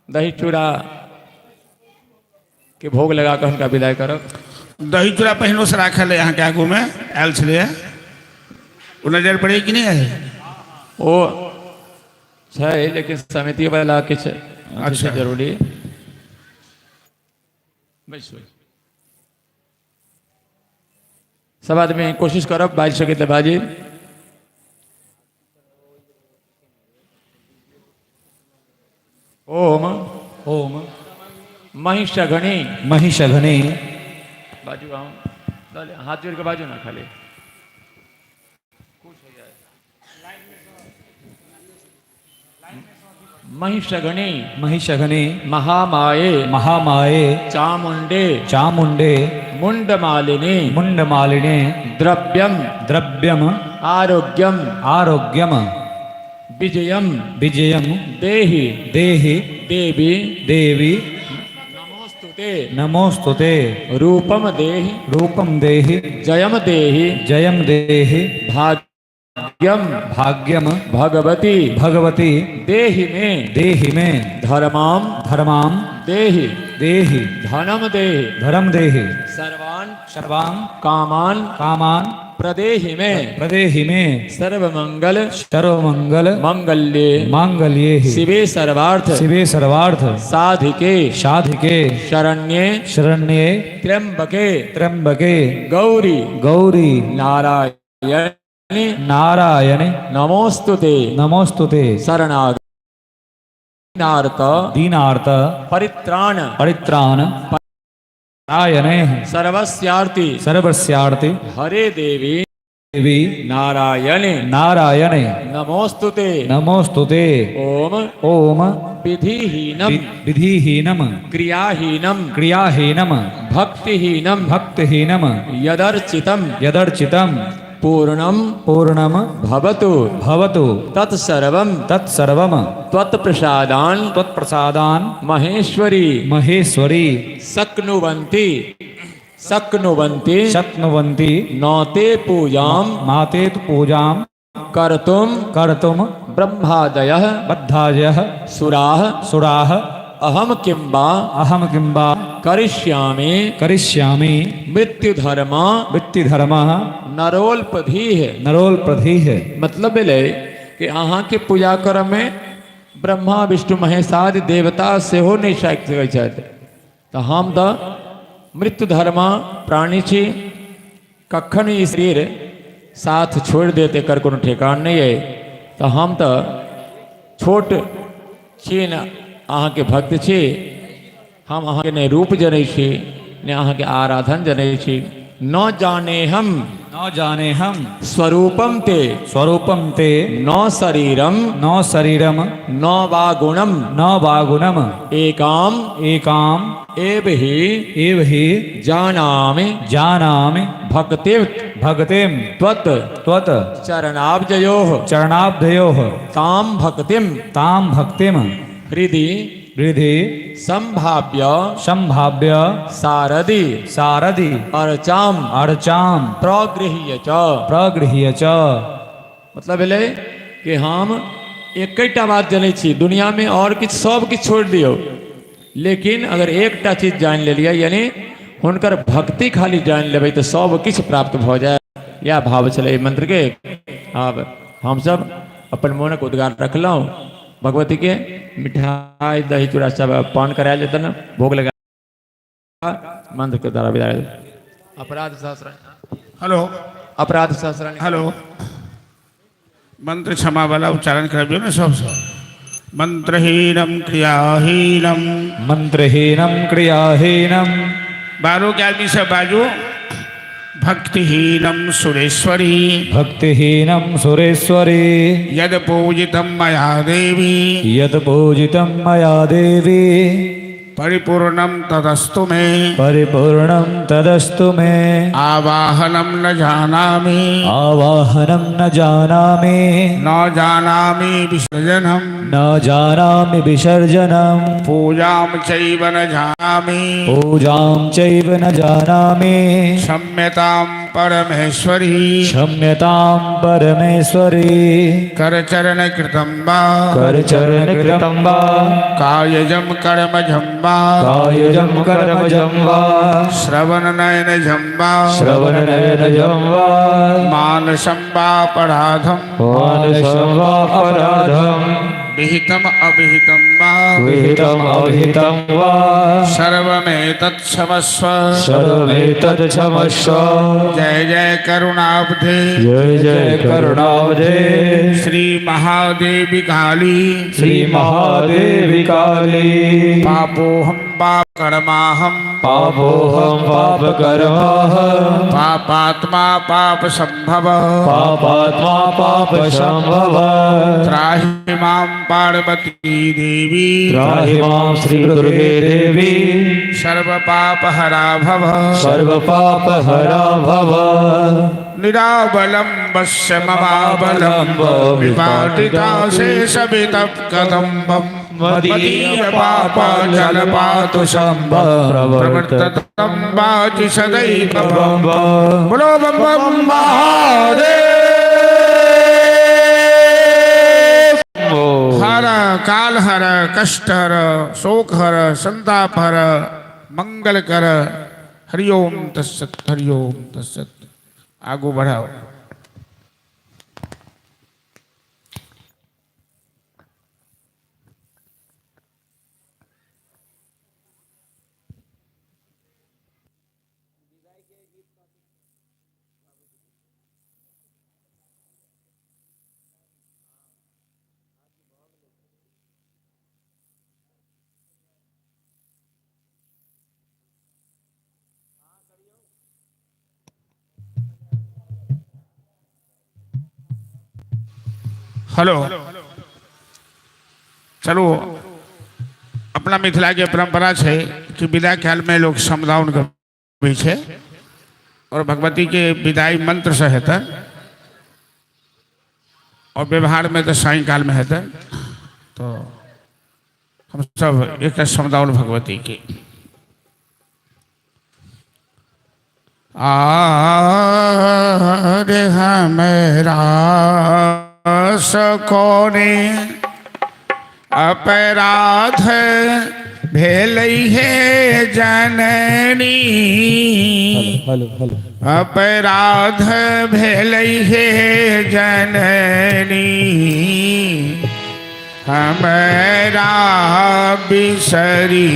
दही चूड़ा के भोग लगा कर उनका विदाई करब। दही चूड़ा पहिनो से राखल है यहाँ के आगू में आयल छे, वो नजर पड़े कि नहीं है? ओ छै लेकिन समिति वाला किछ अच्छा जरूरी बैसो। सब आदमी कोशिश करब बाज सके तो बाजी। ओम ओम महिषघनी महिषघनी बाजू हम हाथ जोड़ के बाजू ना खाली महिषघनी महिषघनी महामाये महामाये चामुंडे चामुंडे मुंडमालिनी मुंडमालिने द्रव्यम द्रव्यम आरोग्यम आरोग्यम विजयम विजयम देहि देहि देवी देवी नमोस्तुते नमोस्तुते रूपम देहि रूपम देहि जयम देहि जयम देहि भाग्यम भाग्यम भगवती भगवती देहि में देहि में धर्माम धर्माम देहि देहि धनम देहि धर्म देहि सर्वान सर्वां कामान कामान प्रदेहि में प्रदेहि में सर्वमंगल सर्वमंगल मंगल्ये मांगल्ये शिवे सर्वार्थ शिवे सर्वार्थ साधिके साधिके शरण्ये शरण्ये त्र्यंबके त्र्यंबके गौरी गौरी नारायणे नारायणे नमोस्तुते नमोस्तुते शरणागत दीनार्थ परित्राण परित्राण नारायणे सर्वस्यार्ति सर्वस्यार्ति हरे देवी देवी नारायणे नारायणे नमोस्तुते नमोस्तुते ओम ओम विधिहीनम विधिहीनम क्रियाहीनम क्रियाहीनम भक्तिहीनम भक्तिहीनम यदर्चितम यदर्चितम पूर्णम पूर्णम भवतु भवतु तत्सर्वम तत्सर्वम त्वत्प्रसादान त्वत्प्रसादान् महेश्वरी महेश्वरी शक्नुवन्ति शक्नुवन्ति शक्नुवन्ति नौते पूजाम माते तु पूजां कर्तुम कर्तुं ब्रह्मादयः बद्धाजयः सुराः सुराः अहम किंबा अहं किंबा करिष्यामि करिष्यामि मृत्युधर्म वृत्तिधर्मः नरोल्पधीः नरोल्पधीः मतलब भेलै कि अहाँ के पूजा करय में ब्रह्मा विष्णु महेश आदि देवता सेहो नहीं साकि सकैत छथि तऽ हम तऽ मृत्यु धर्म प्राणी छी कखन ई शरीर साथ छोड़ि देत एकर कोनो ठेकान नहीं है तऽ हम तऽ छोट छी ने अहाँके भक्त छी हम अहाँके ने रूप जनै छी ने अहाँके आराधन जनै छी न जाने हम न जाने हम स्वरूपम ते स्वरूपं ते न शरीरम न शरीरम न वा गुणम न वागुणम एकाम एकाम एव ही एव हि जानामि जानामि भक्तिं भक्तिं त्वत् त्वत् चरणाब्जयोः चरणाब्धयोः तां भक्तिं तां भक्तिं हृदि हृदि संभाव्य संभाव्य सारदि सारदि अर्चाम अर्चां प्रगृह्य च प्रगृह्य च मतलब भेलै कि हम एकटा बात जनै छी दुनिया में और किछु सब किछु छोड़ दियौ लेकिन अगर एकटा चीज जान लेलियै यानी हुनकर भक्ति खाली जान लेबै तऽ सब किछु प्राप्त भऽ जाय यह भाव छलै मंत्र के। आब हमसब अपन मोनक उद्गार रखलहुँ भगवती के मिठाई दही चूड़ा सब पान करायल जेतन भोग लगा मंत्र के द्वारा विदा अपराध शास्त्र हेलो अपराध शास्त्र हेलो मंत्र क्षमा वाला उच्चारण कर ना सब मंत्रहीनम क्रियाहीनम मंत्रहीनं क्रियाहीनं बारो के आदमी सब बाजू भक्तिहीनम सुरेश्वरी भक्तिहीनं सुरेश्वरी यद पूजितम मया देवी यत् पूजितं मया देवी परिपूर्णम तदस्तु मे परिपूर्णं तदस्तु मे आवाहनम न जानामि आवाहनं न जानामि न जानामि विसर्जनम न जानामि विसर्जनं पूजां चैव न जानामि पूजां चैव न जानामि क्षम्यतां परमेश्वरी क्षम्यतां परमेश्वरी करचरण कृतं वा करचरणकृतं वा कायजं कर्मजं वा कायजं कर्मजं वा श्रवणनयनजं वा श्रवणनयनजं वा मानसं वापराधं मानसं वा अपराधं विहितम् अविहितं वा विहितम् अविहितं वा सर्वमेतत्क्षमस्व सर्वमेतत् क्षमस्व जय जय करुणाब्धे जय जय करुणाब्धे श्री महादेवी काली श्री महादेवी काली पापोऽहं पापकर्माहं पापोऽहं पापकर्माहं पापात्मा पापसम्भव पापात्मा पापसम्भव त्राहि मां पार्वती देवी त्राहि मां श्री दुर्गे देवी सर्वपापहरा भव सर्वपापहरा भव निराबलं वश्य ममाबलं विपाटिता शेषवितकदम्बं मदीयपापजलपातु प्रवर्ततं वाचि सदैव बोलो बम बम महादेव हर काल हर कष्ट हर शोक हर संताप हर मंगल कर हरिओम तत्सत हरिओम तत्सत आगू बढ़ाओ। हेलो चलो अपना मिथिला के परंपरा है कि विदा काल में लोग समदाउन गबै छै और भगवती के विदाई मंत्र से हेतै और व्यवहार में तो सायंकाल में हेतै। तो हम सब एक समदाउन भगवती की आरे हमरा सकोने अपराध भेलै हे जननी अपराध भेलै हे जननी हमरा बिसरी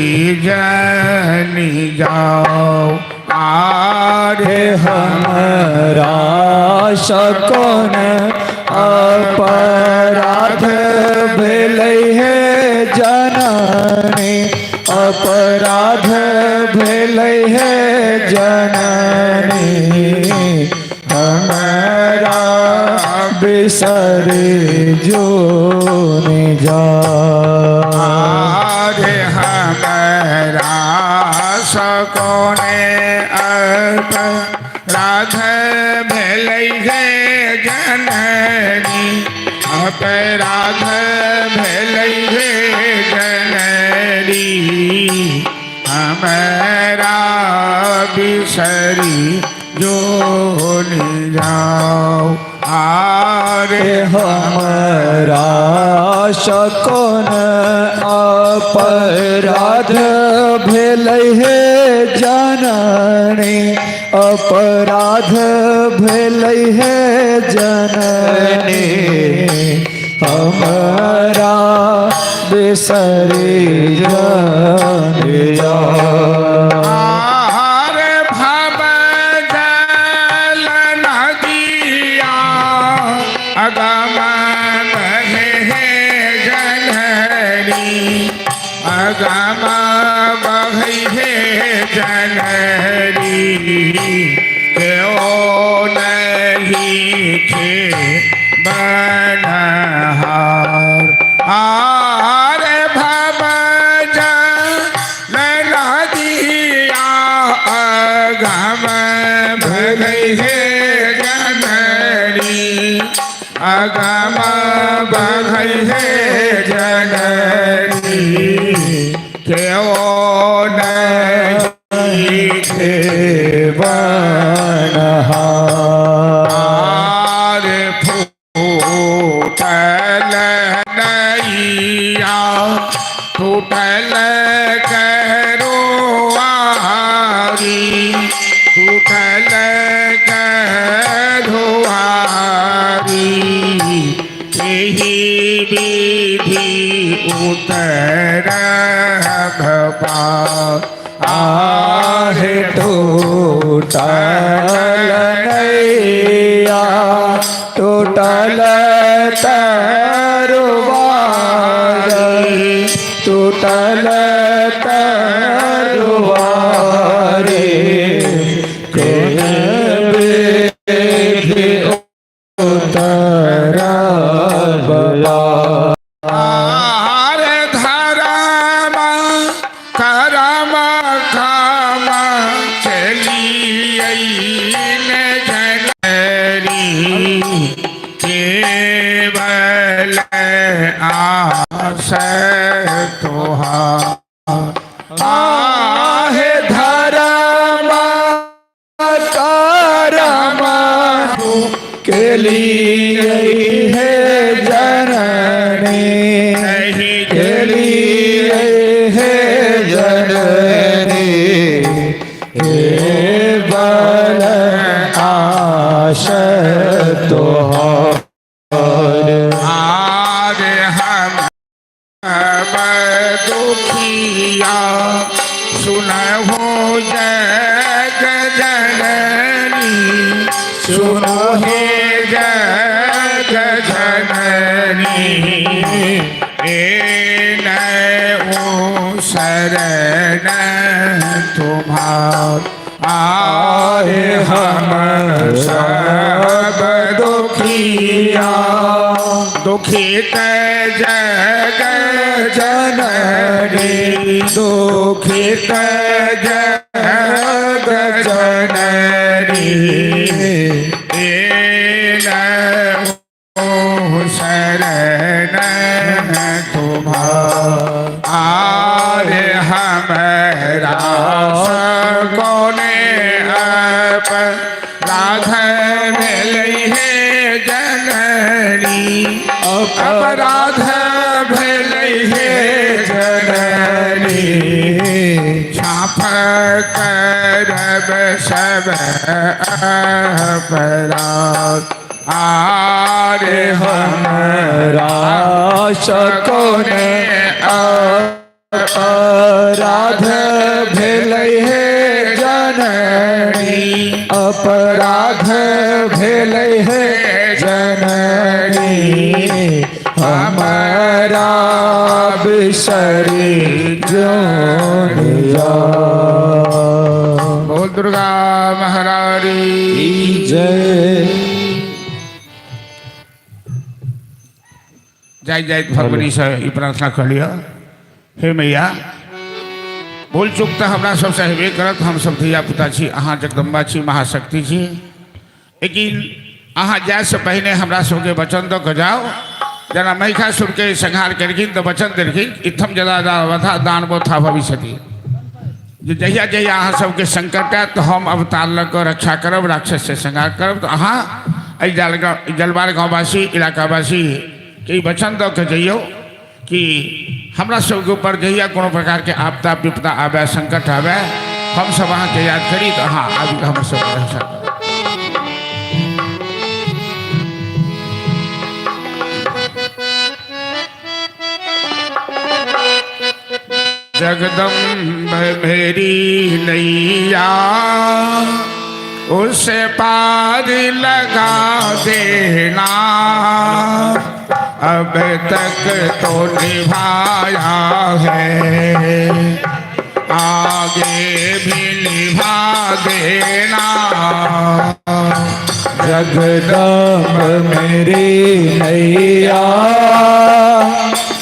जनी जाओ आरे हमरा सकोन अपराध भेलै हे जननी अपराध भेलै हे जननी हमरा बिसरी जोनि जाओ आरे हमरा सकोने अपराध भेलै हे जननी अपराध भेलै हे जननी हमरा बिसरी जोनि जाओ आरे हमरा सकोन अपराध भेलै हे जननी अपराध भेलै हे जननी हमरा बिसरी जनी जाओ आरे भव जल नदिया अगम बहे हे जननी अगम बहे हे जननी केओ नहीं थे बनहार आरे भव जल नदिया अगम बहे हे जननी अगम बहे हे जननी केओ नहीं थे बनहार फूटल नैया टूटल करोआरी टूटल करोआरी यही विधि उतर आहे टूटल नैया टूटल तरुवारी टूटल तरुवारी के विधि उतर आरे धरम करम काम चलिए जननी केवल आस तोहार आहे धर्म करम के लिए है जननी के लिए है जननी केवल आश तोहार आरे हम दुखिया सुनहो जग जननी सुनो हे जग जननी ए नौ शरण तुम्हार आए हम सब दुखिया दुखित जग जननी दुखित जग जननी शरण तुम्हारे हमरा कोने अपराध भेलै हे जननी अपराध भेलै हे जननी छाप करब सब अपराध आरे हमरा कोने अपराध भेलै हे जननी अपराध भेलै हे जननी हमरा बिसरी जोनिया। बोल दुर्गा महारानी जय। जय जय भगवती से ई प्रार्थना कर लिया। हे मैया भूल चूक तो हमरा सबसे हेबे करत, हम सब धिया पुता छी, अहाँ जगदम्बा छी, महाशक्ति छी, लेकिन अहाँ जाए से पहले हमरा सबके वचन दऽ कऽ जाओ। जना महिषासुर के संहार केलखिन तऽ वचन देलखिन इत्थम जदा वधा दानवो था भविष्यति, जे जहिया जहिया अहाँ सबके संकट आयत तऽ हम अवतार लऽ कऽ रक्षा करब, राक्षस से संहार करब। तऽ अहाँ जलवार गाँववासी इलाकावासी के वचन दऽ के जइयो कि हमरा सबके ऊपर जहिया कोनो प्रकार के आपदा विपदा आवे संकट आवे हम सब अहाँ के याद करी तो अहाँ आबि कऽ हमर सबके रक्षा करब। जगदम्ब मेरी नैया उस पार लगा देना, अब तक तो निभाया है आगे भी निभा देना। जगदम्ब मेरी नैया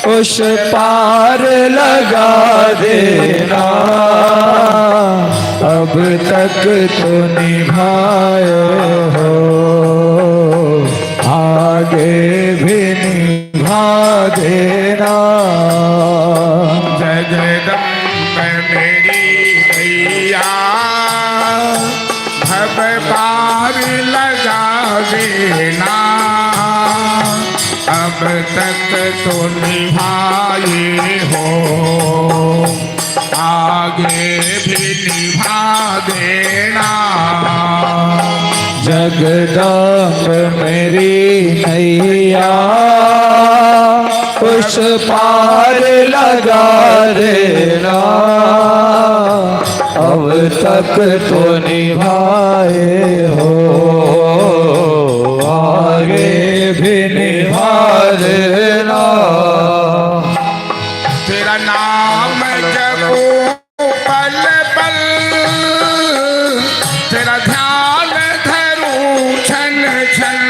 उस पार लगा देना, अब तक तो निभाए हो आगे भी निभा देना। जगदम्ब मेरी नैया भव पार लगा देना, अब तक तो निभाए हो आगे भी निभा देना। जगदम्ब मेरी नैया उस पार लगा देना, अब तक तो निभाए हो आगे भी निभा देना। तेरा नाम जपो पल पल, तेरा ध्यान धरूं छन छन,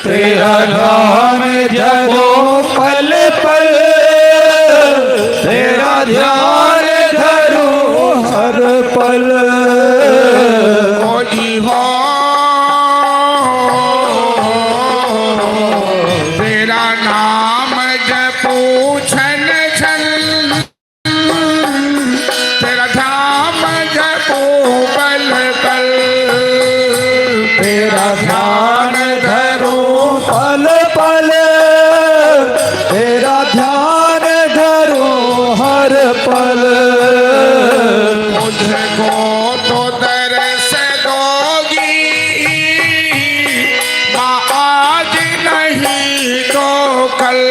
तेरा नाम जपो पल पल, तेरा ध्यान धरूं हर पल। कोई हो तेरा नाम जपो छन छन, तेरा धाम जपो पल पल, तेरा ध्यान धरूं पल पल, तेरा ध्यान धरूं हर पल। मुझको तो दर्श दोगी माँ आज नहीं तो कल,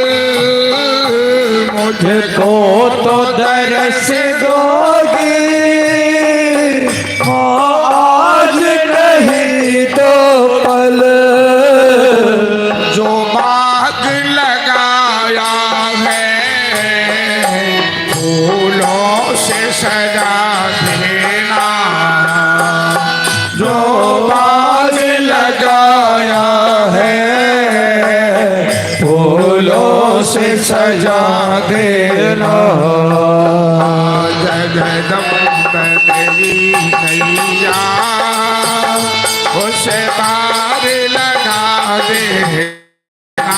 मुझको तो दर्श दोगी आज नहीं तो कल। जो बाग लगाया है फूलों से सजा देना, जो बाग लगाया है से सजा देना। जगदम्ब मेरी नैया उसे पार लगा देना।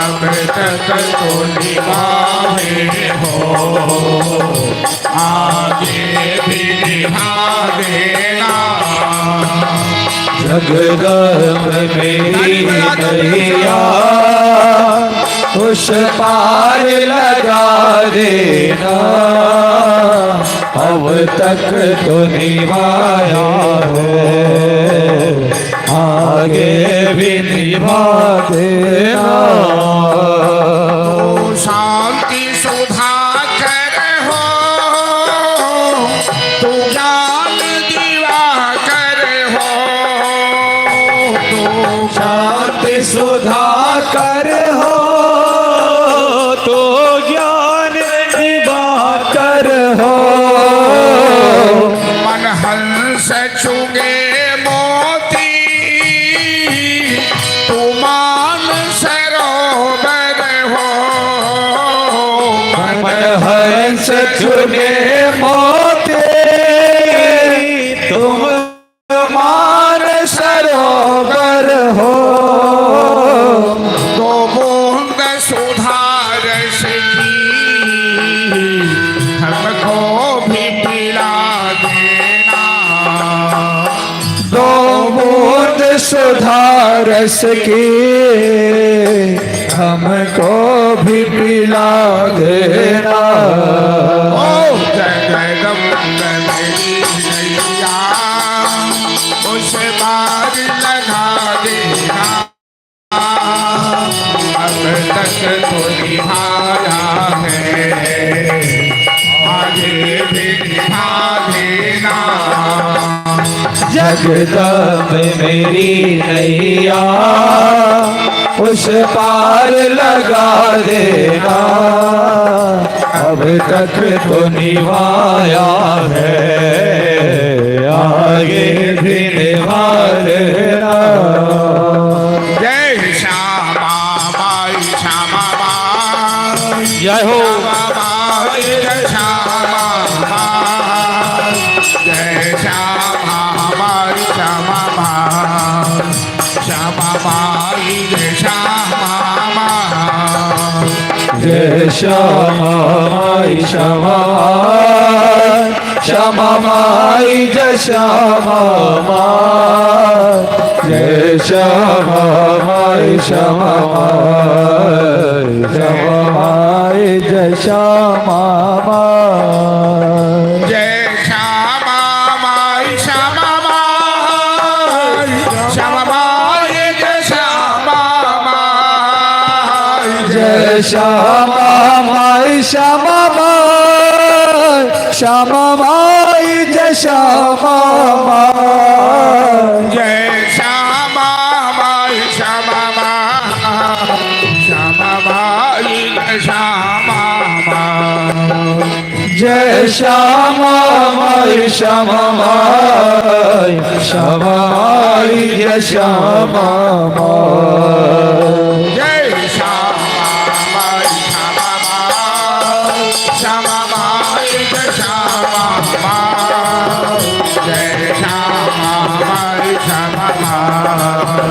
अब तक तो निभाए हो, आगे भी निभा देना। जगदम्ब मेरी नैया उस पार लगा देना। अब तक तो निभाया है, आगे भी निभा देना। शांति सुधा कर हो, तू ज्ञान दीवा कर हो। तू शांति सुधा कर हो, तो ज्ञान दिवाकर हो। मन हंस चुगे मोती, तू मान सरोवर हो। मन हंस चुने मोती, तुम मान सरोवर हो। दो बूंद सुधा रस की हमको भी पिला देना। दो बूंद सुधा रस की हमको भी पिला देना। ओ जगदम्ब मेरी नैया उस पार लगा देना। अब तक तो निभाया है, आगे भी निभा देना। जगदम्ब मेरी नैया उस पार लगा देना। अब तक तो निभाया है, आगे भी निभा देना। जय श्यामा माई श्यामा माई जय हो। माई जय श्यामा माई जय श्यामा माई श्यामा माई श्यामा माई जय श्यामा माई जय श्यामा माई श्यामा माई, श्यामा माई जय श्यामा माई। जय श्यामा माई श्यामा माई, श्यामा माई जय श्यामा माई। जय श्यामा माई श्यामा माई श्यामा माई जय श्यामा माई जय श्यामा माई श्यामा माई, श्यामा माई जय श्यामा माई। जय श्यामा माई श्यामा माई श्यामा माई जय श्यामा माई जय श्यामा माई श्यामा माई, श्यामा माई जय श्यामा माई। जय श्यामा माई श्यामा माई श्यामा माई जय श्यामा माई जय श्यामा माई श्यामा माई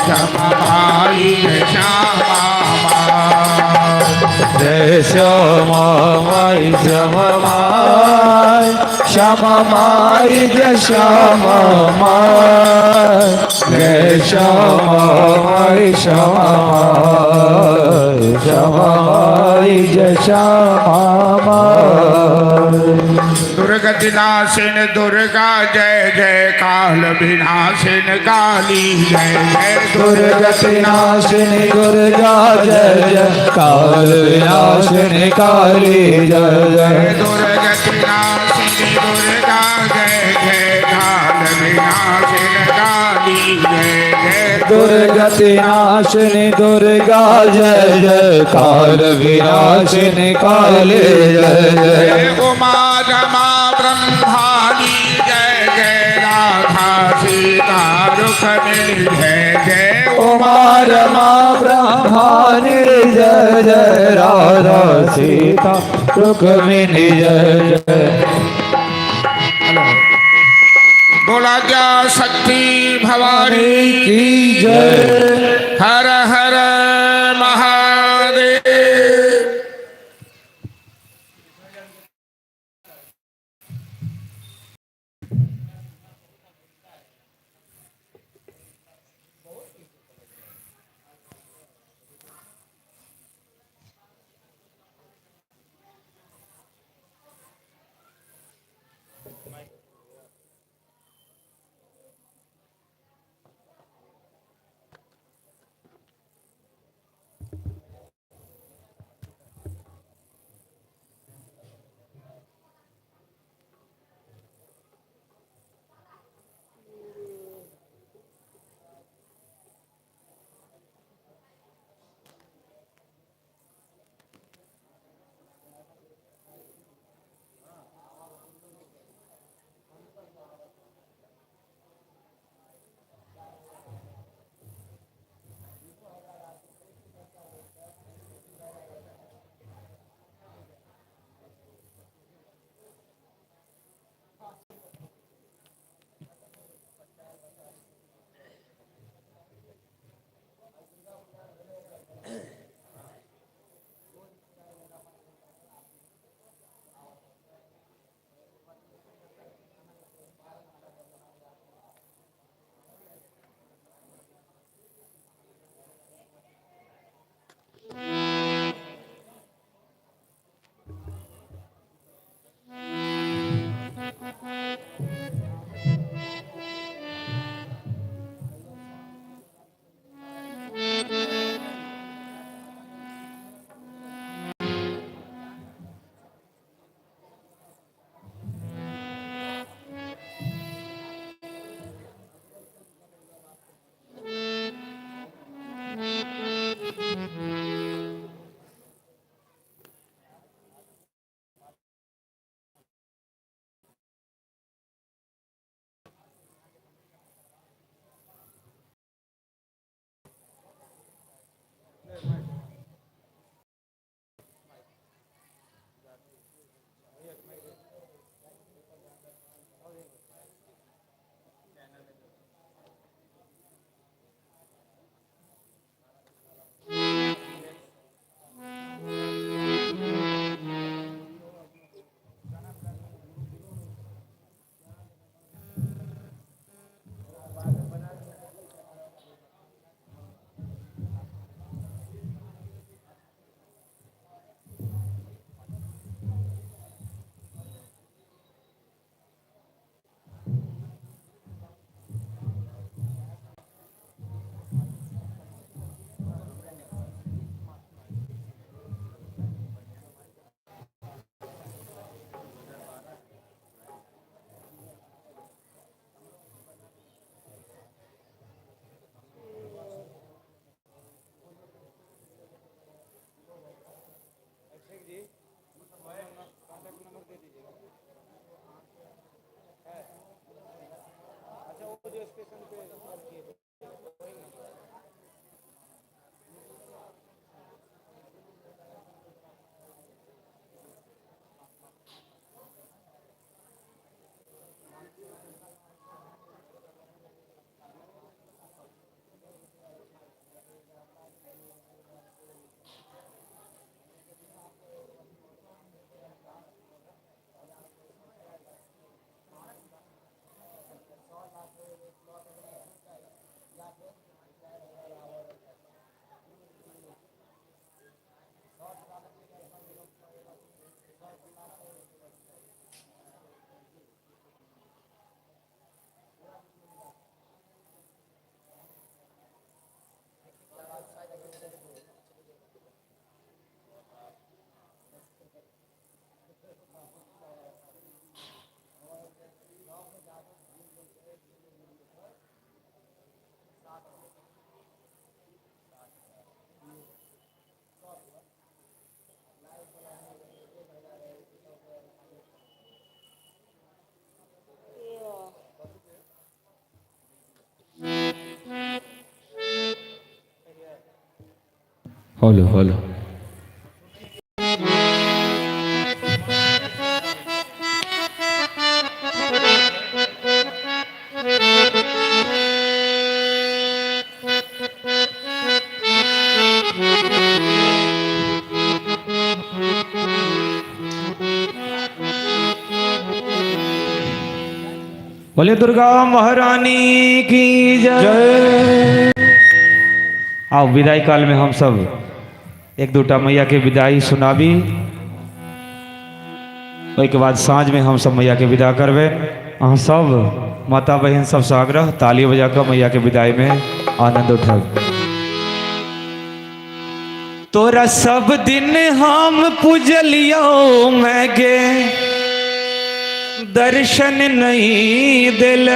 श्यामा माई जय श्यामा माई। जय श्यामा माई श्यामा माई, श्यामा माई जय श्यामा माई। जय श्यामा माई श्यामा माई, श्यामा माई जय श्यामा माई। दुर्गति नाशिन दुर्गा जय जय काल विनाशिन काली जय जय दुर्गति नाशिनी दुर्गा जय जय, काल विनाशिनी काली जय जय। दुर्गति नाशिनी दुर्गा जय जय काल विनाशिन काली जय जय दुर्गति नाशिनी दुर्गा जय जय, काल विनाशिनी काली जय जय। उमा रमा ब्रह्माणी जय जय राधा सीता रुक्मिणी जय जय उमा रमा ब्रह्मा जय जय राधा सीता रुक्मिणी जय जय। बोला क्या शक्ति भवानी की जय। हर हर महादेव। होलो होलो। बोले दुर्गा महारानी की जय। आओ विदाई काल में हम सब एक दूटा मैया के विदाई सुनाबी, के बाद साँझ में हम सब मैया के विदा करबे। अहाँ सब माता बहन सब से आग्रह ताली बजा कर मैया के विदाई में आनंद उठाओ। तोरा सब दिन हम पूजलियो मैं गे, दर्शन नहीं दिल।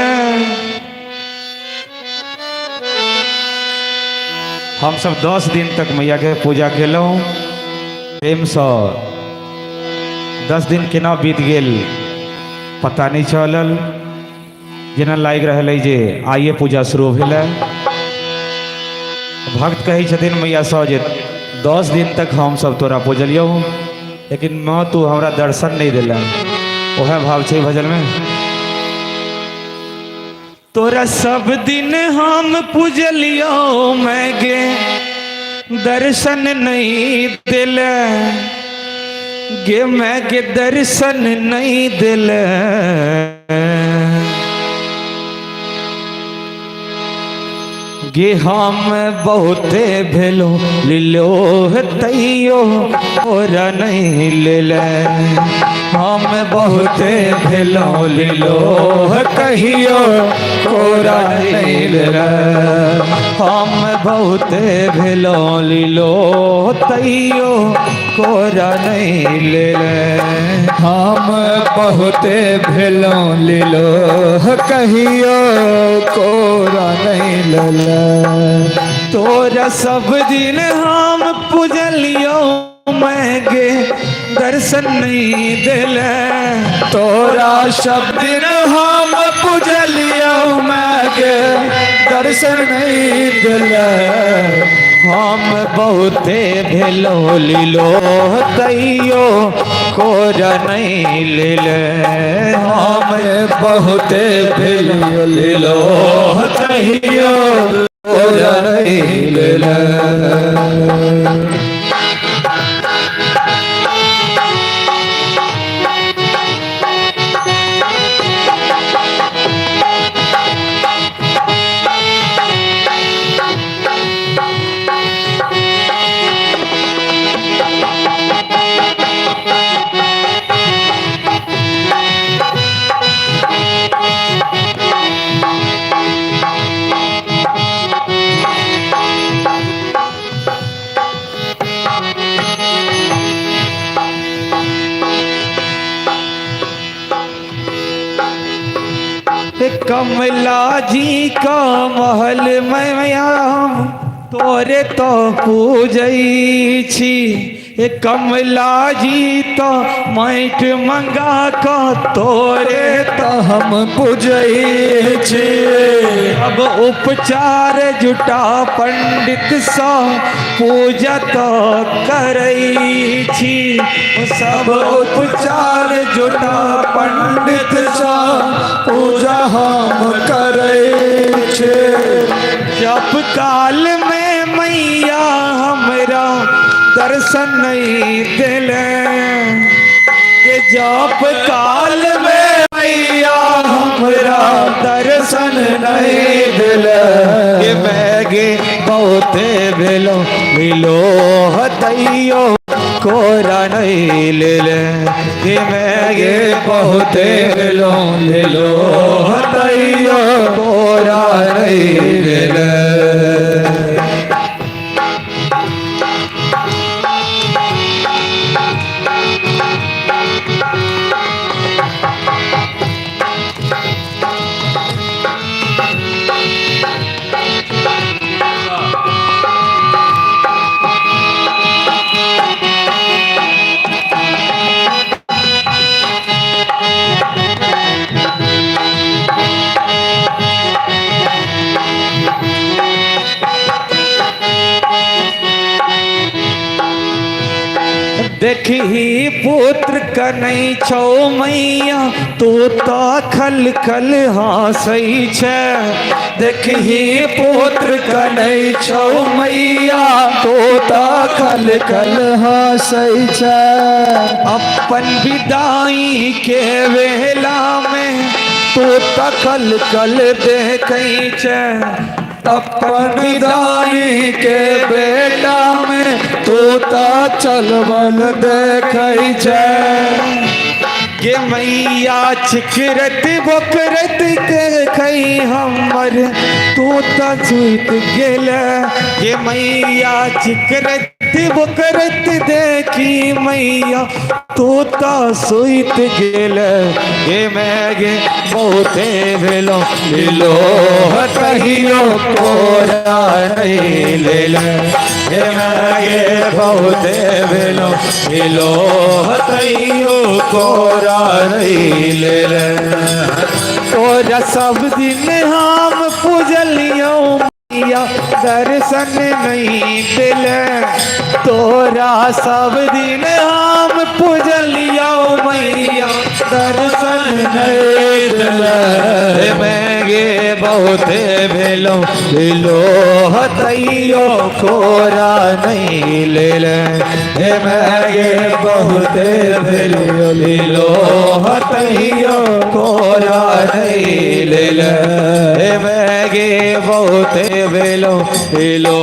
हम सब 10 दिन तक मैया के पूजा केलहुँ प्रेम से। 10 दिन केना बीत गेल पता नहीं चलल, जेना लाग रहा जे आइए पूजा शुरू भेल। भक्त कहे छथिन मैया से जे 10 दिन तक हम सब तोरा पूजलियो, लेकिन माँ तू हमरा दर्शन नहीं दिल। वह भाव छे भजन में। तोरा सब दिन हम पूजलियो मैं गे, दर्शन नहीं दिल गे, मैं गे दर्शन नहीं दिल। गे हम बहुते भेलो लिलो तैयो ओरा नहीं ले। हम बहुते भेलो लिलो कहियो कोरा नहीं ले। हम बहुते भेलो लिलो तैयो कोरा नहीं ले। हम बहुते भेलो लिलो कहियो कोरा नहीं ले। तोरा सब दिन हम पूजलियो मैं गे, दर्शन नहीं दिल। तोरा सब दिन हम पूजलियो मैं गे, दर्शन नहीं दिल। हम बहुते भेलो लिलो तैयो कोरा नहीं ले। हम बहुते भेलो लिलो तैयो कोरा नहीं ले। कमला जी का महल में मैया तोरे तो पूजई छी। कमला जी तो माइट मंगा का तोरे तो हम पूजई छी। अब उपचार जुटा पंडित सा पूजा तो करई छी। सब उपचार जुटा पंडित सा पूजा हम करे छे। जब काल में मैया हमरा दर्शन नहीं दिले, जब काल में मैया हमरा दर्शन नहीं दिले। मैं गे बहुते भेलो मिलो हतैयो कोरा नहीं ले। मैं गे बहुते भेलो मिलो हतैयो कोरा नहीं ले। देखी पुत्र कनै छौ मैया तोता खल खल हँसै छै। देखी पुत्र कनै छौ मैया तोता खल खल हँसै छै। अपन विदाई के वेला में तोता खल खल देखै छै। अपन विदाई के बेटा में तोता चलबल देखै छै। गे मैया चिकरत बोकरत देखै हमर तोता सुइत गेल। गे मैया चिकरत बोकरत देखी मैया तोता सुइत गेल। गे मैगे बहुते भेलो मिलो कहियो कोरा नहीं लेल। गे मैगे बहुते भेलो मिलो तैयो कोरा नहीं लेल। तोरा सब दिन हम पूजलियो मैया दर्शन नहीं दिल। तोरा सब दिन हम पूजलियो मैया दर्शन नहीं दिल। मैगे बहुते भेलो मिलो तैयो कोरा नहीं लेल। मैगे बहुते भेलो मिलो तैयो कोरा नहीं लेल। मैगे बहुते भेलो मिलो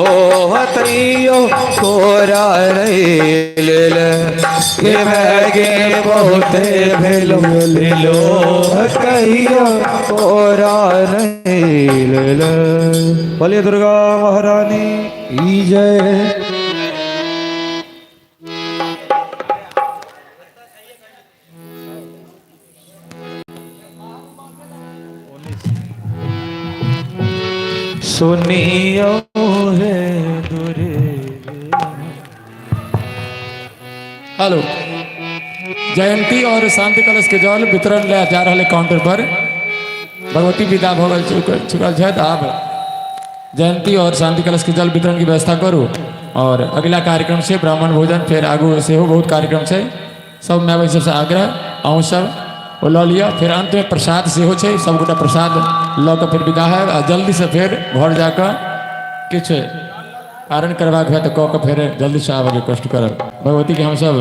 तैयो कोरा नहीं लेल। मैगे बहुते भेलो मिलो कहियो कोरा नहीं लेल। बोलिए दुर्गा महारानी की जय। सुनियो है हेलो। जयंती और शांति कलश के जल वितरण ले जा रहा काउंटर पर। भगवती विदा भगल चुकल है। आप जयंती और शांति कलश के जल वितरण की व्यवस्था करूँ। और अगला कार्यक्रम से ब्राह्मण भोजन फिर आगू से हो बहुत कार्यक्रम से सब मैं वही सबसे आग्रह अहूँ सब वो लऽ लिया। फिर अंत में प्रसाद से हो सब गोटा प्रसाद लऽ के फिर विदा है। और जल्दी से फिर घर जाकर किछ पारण करबाक है तो कह के फिर जल्दी से आबे के कष्ट करब। भगवती के हम सब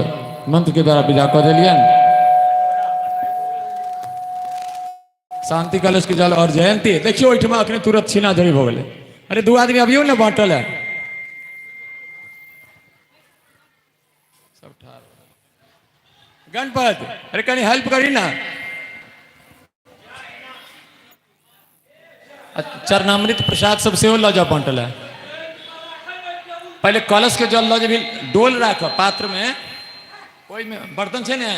मंत्र के द्वारा विदा कऽ देलियन। शांति कलश के जल और जयंती देखियो ओहिठमा अखने तुरंत छीना जड़ी भ गेलै। अरे दू आदमी अभियो ने बांटल है। सब ठार गणपत अरे कनी हेल्प करी ना। चरणामृत प्रसाद सब सेहो लऽ जाओ बांटल है। पहले कलश के जल लऽ जेबी डोल राख पात्र में ओहि में बर्तन छे ने